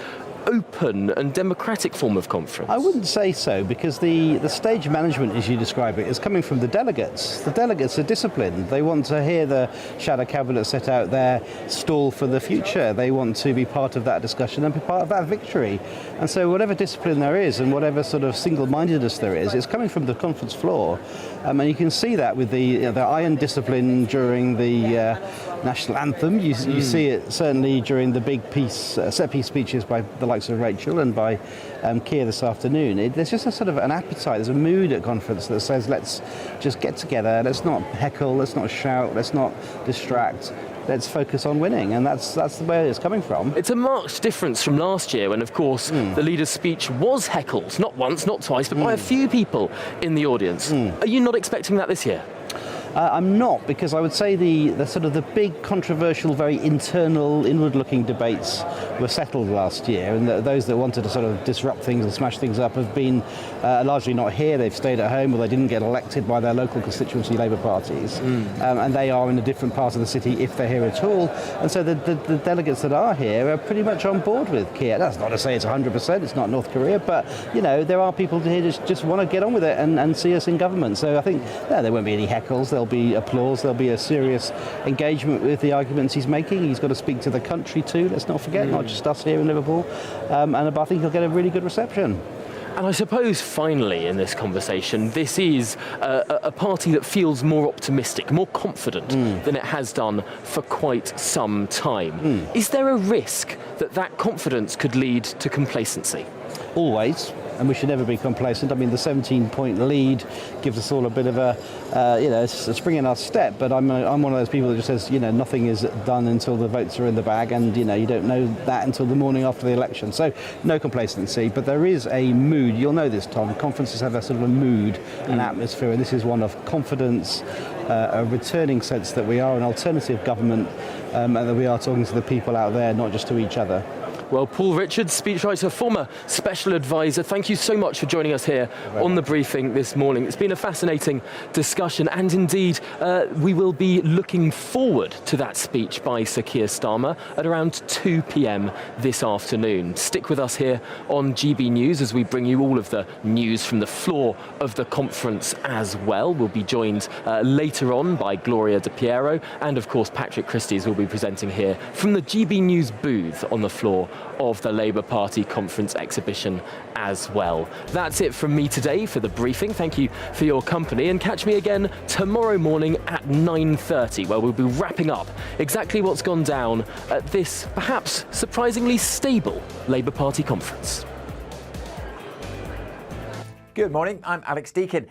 open and democratic form of conference? I wouldn't say so, because the stage management, as you describe it, is coming from the delegates. The delegates are disciplined. They want to hear the shadow cabinet set out their stall for the future. They want to be part of that discussion and be part of that victory. And so whatever discipline there is and whatever sort of single-mindedness there is, it's coming from the conference floor. And you can see that with the iron discipline during the national anthem. You see it certainly during the big set-piece speeches by the likes of Rachel and by Keir this afternoon. There's just a sort of an appetite, there's a mood at conference that says let's just get together, let's not heckle, let's not shout, let's not distract. Let's focus on winning, and that's the way it's coming from. It's a marked difference from last year when, of course, the leader's speech was heckled, not once, not twice, but by a few people in the audience. Are you not expecting that this year? I'm not, because I would say the sort of the big controversial, very internal, inward-looking debates were settled last year, and those that wanted to sort of disrupt things and smash things up have been largely not here. They've stayed at home, or they didn't get elected by their local constituency Labour parties, and they are in a different part of the city if they're here at all. And so the delegates that are here are pretty much on board with Keir. That's not to say it's 100%, it's not North Korea, but there are people here just want to get on with it and see us in government. So I think there won't be any heckles. There'll be applause, there'll be a serious engagement with the arguments he's making. He's got to speak to the country too, let's not forget, not just us here in Liverpool, and I think he'll get a really good reception. And I suppose finally in this conversation, this is a party that feels more optimistic, more confident than it has done for quite some time. Is there a risk that confidence could lead to complacency? Always. And we should never be complacent. I mean, the 17-point lead gives us all a bit of a spring in our step. But I'm one of those people that just says, nothing is done until the votes are in the bag, and you don't know that until the morning after the election. So no complacency. But there is a mood. You'll know this, Tom. Conferences have a sort of a mood, an atmosphere, and this is one of confidence, a returning sense that we are an alternative government, and that we are talking to the people out there, not just to each other. Well, Paul Richards, speechwriter, former special advisor, thank you so much for joining us here on the briefing this morning. It's been a fascinating discussion, and indeed we will be looking forward to that speech by Sir Keir Starmer at around 2 p.m. this afternoon. Stick with us here on GB News as we bring you all of the news from the floor of the conference as well. We'll be joined later on by Gloria De Piero, and of course Patrick Christys will be presenting here from the GB News booth on the floor of the Labour Party conference exhibition as well. That's it from me today for the briefing. Thank you for your company, and catch me again tomorrow morning at 9:30, where we'll be wrapping up exactly what's gone down at this perhaps surprisingly stable Labour Party conference. Good morning, I'm Alex Deakin.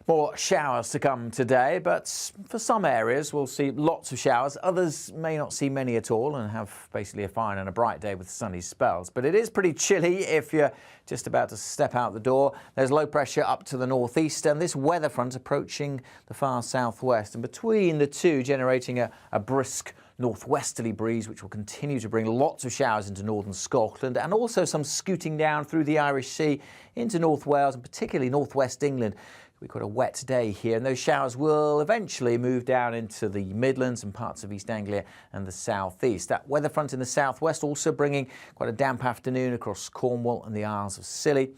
More showers to come today, but for some areas we'll see lots of showers. Others may not see many at all and have basically a fine and a bright day with sunny spells. But it is pretty chilly if you're just about to step out the door. There's low pressure up to the northeast and this weather front approaching the far southwest, and between the two generating a brisk northwesterly breeze, which will continue to bring lots of showers into northern Scotland, and also some scooting down through the Irish Sea into North Wales and particularly northwest England. We've got a wet day here, and those showers will eventually move down into the Midlands and parts of East Anglia and the southeast. That weather front in the southwest also bringing quite a damp afternoon across Cornwall and the Isles of Scilly.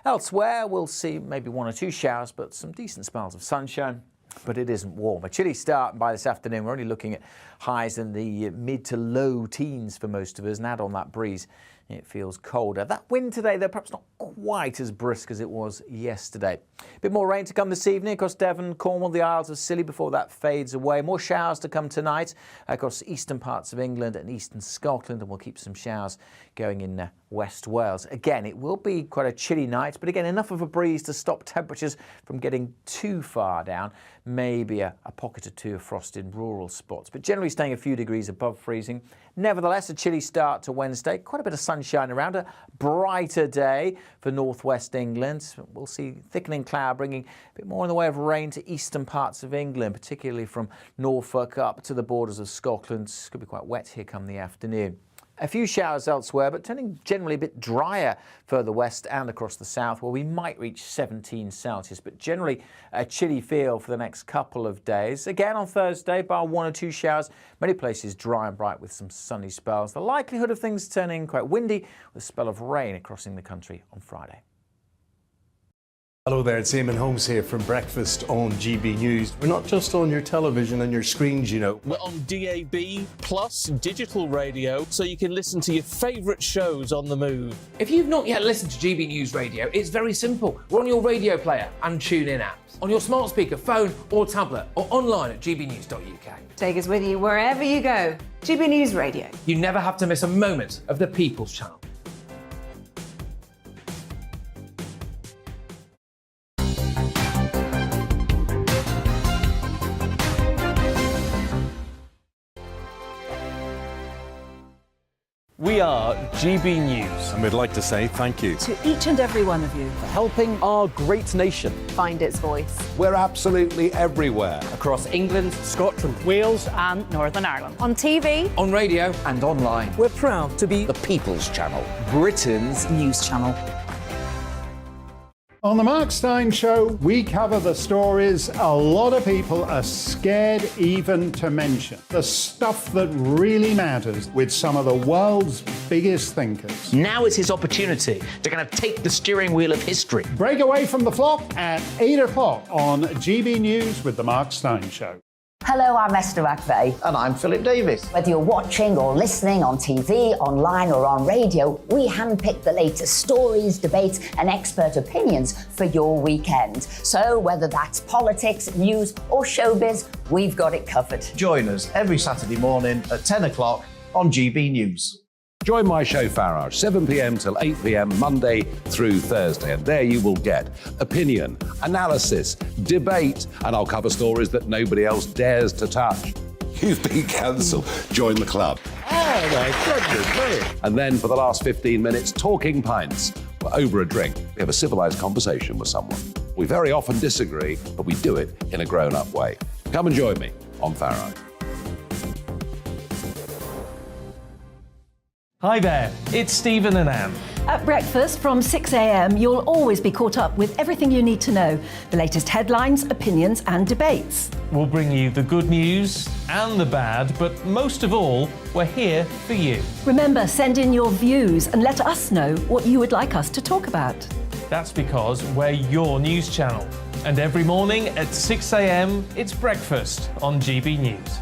Elsewhere, we'll see maybe one or two showers, but some decent spells of sunshine. But it isn't warm. A chilly start, and by this afternoon we're only looking at highs in the mid to low teens for most of us, and add on that breeze, it feels colder. That wind today, though, perhaps not quite as brisk as it was yesterday. A bit more rain to come this evening across Devon, Cornwall, the Isles of Scilly before that fades away. More showers to come tonight across eastern parts of England and eastern Scotland, and we'll keep some showers going in West Wales. Again, it will be quite a chilly night, but again, enough of a breeze to stop temperatures from getting too far down. Maybe a pocket or two of frost in rural spots, but generally staying a few degrees above freezing. Nevertheless, a chilly start to Wednesday. Quite a bit of sunshine around, a brighter day for northwest England. We'll see thickening cloud bringing a bit more in the way of rain to eastern parts of England, particularly from Norfolk up to the borders of Scotland. Could be quite wet here come the afternoon. A few showers elsewhere, but turning generally a bit drier further west and across the south, where we might reach 17 Celsius, but generally a chilly feel for the next couple of days. Again on Thursday, bar one or two showers, many places dry and bright with some sunny spells. The likelihood of things turning quite windy with a spell of rain crossing the country on Friday. Hello there, it's Eamon Holmes here from Breakfast on GB News. We're not just on your television and your screens, you know. We're on DAB plus digital radio, so you can listen to your favourite shows on the move. If you've not yet listened to GB News Radio, it's very simple. We're on your radio player and TuneIn apps, on your smart speaker, phone or tablet, or online at gbnews.uk. Take us with you wherever you go. GB News Radio. You never have to miss a moment of the People's Channel. We are GB News. And we'd like to say thank you To each and every one of you. For helping our great nation Find its voice. We're absolutely everywhere. Across England, Scotland, Wales and Northern Ireland. On TV. On radio. and online. We're proud to be The People's Channel. Britain's news channel. On the Mark Steyn Show, we cover the stories a lot of people are scared even to mention. The stuff that really matters with some of the world's biggest thinkers. Now is his opportunity to kind of take the steering wheel of history. Break away from the flock at 8 o'clock on GB News with the Mark Steyn Show. Hello, I'm Esther McVeigh. And I'm Philip Davis. Whether you're watching or listening on TV, online or on radio, we handpick the latest stories, debates and expert opinions for your weekend. So whether that's politics, news or showbiz, we've got it covered. Join us every Saturday morning at 10 o'clock on GB News. Join my show Farage, 7 p.m. till 8 p.m. Monday through Thursday, and there you will get opinion, analysis, debate, and I'll cover stories that nobody else dares to touch. You've been cancelled. Join the club. Oh my goodness me. And then for the last 15 minutes, talking pints. We're over a drink. We have a civilised conversation with someone. We very often disagree, but we do it in a grown-up way. Come and join me on Farage. Hi there, it's Stephen and Anne. At breakfast from 6 a.m, you'll always be caught up with everything you need to know, the latest headlines, opinions and debates. We'll bring you the good news and the bad, but most of all, we're here for you. Remember, send in your views and let us know what you would like us to talk about. That's because we're your news channel. And every morning at 6 a.m, it's breakfast on GB News.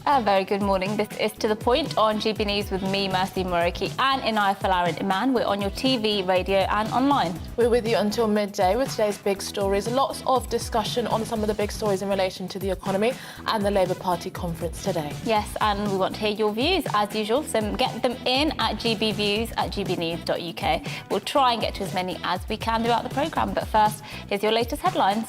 A very good morning. This is To The Point on GB News with me, Mercy Moriki, and Inaya Falarin Iman. We're on your TV, radio and online. We're with you until midday with today's big stories. Lots of discussion on some of the big stories in relation to the economy and the Labour Party conference today. Yes, and we want to hear your views as usual, so get them in at gbviews@gbnews.uk. We'll try and get to as many as we can throughout the programme, but first, here's your latest headlines.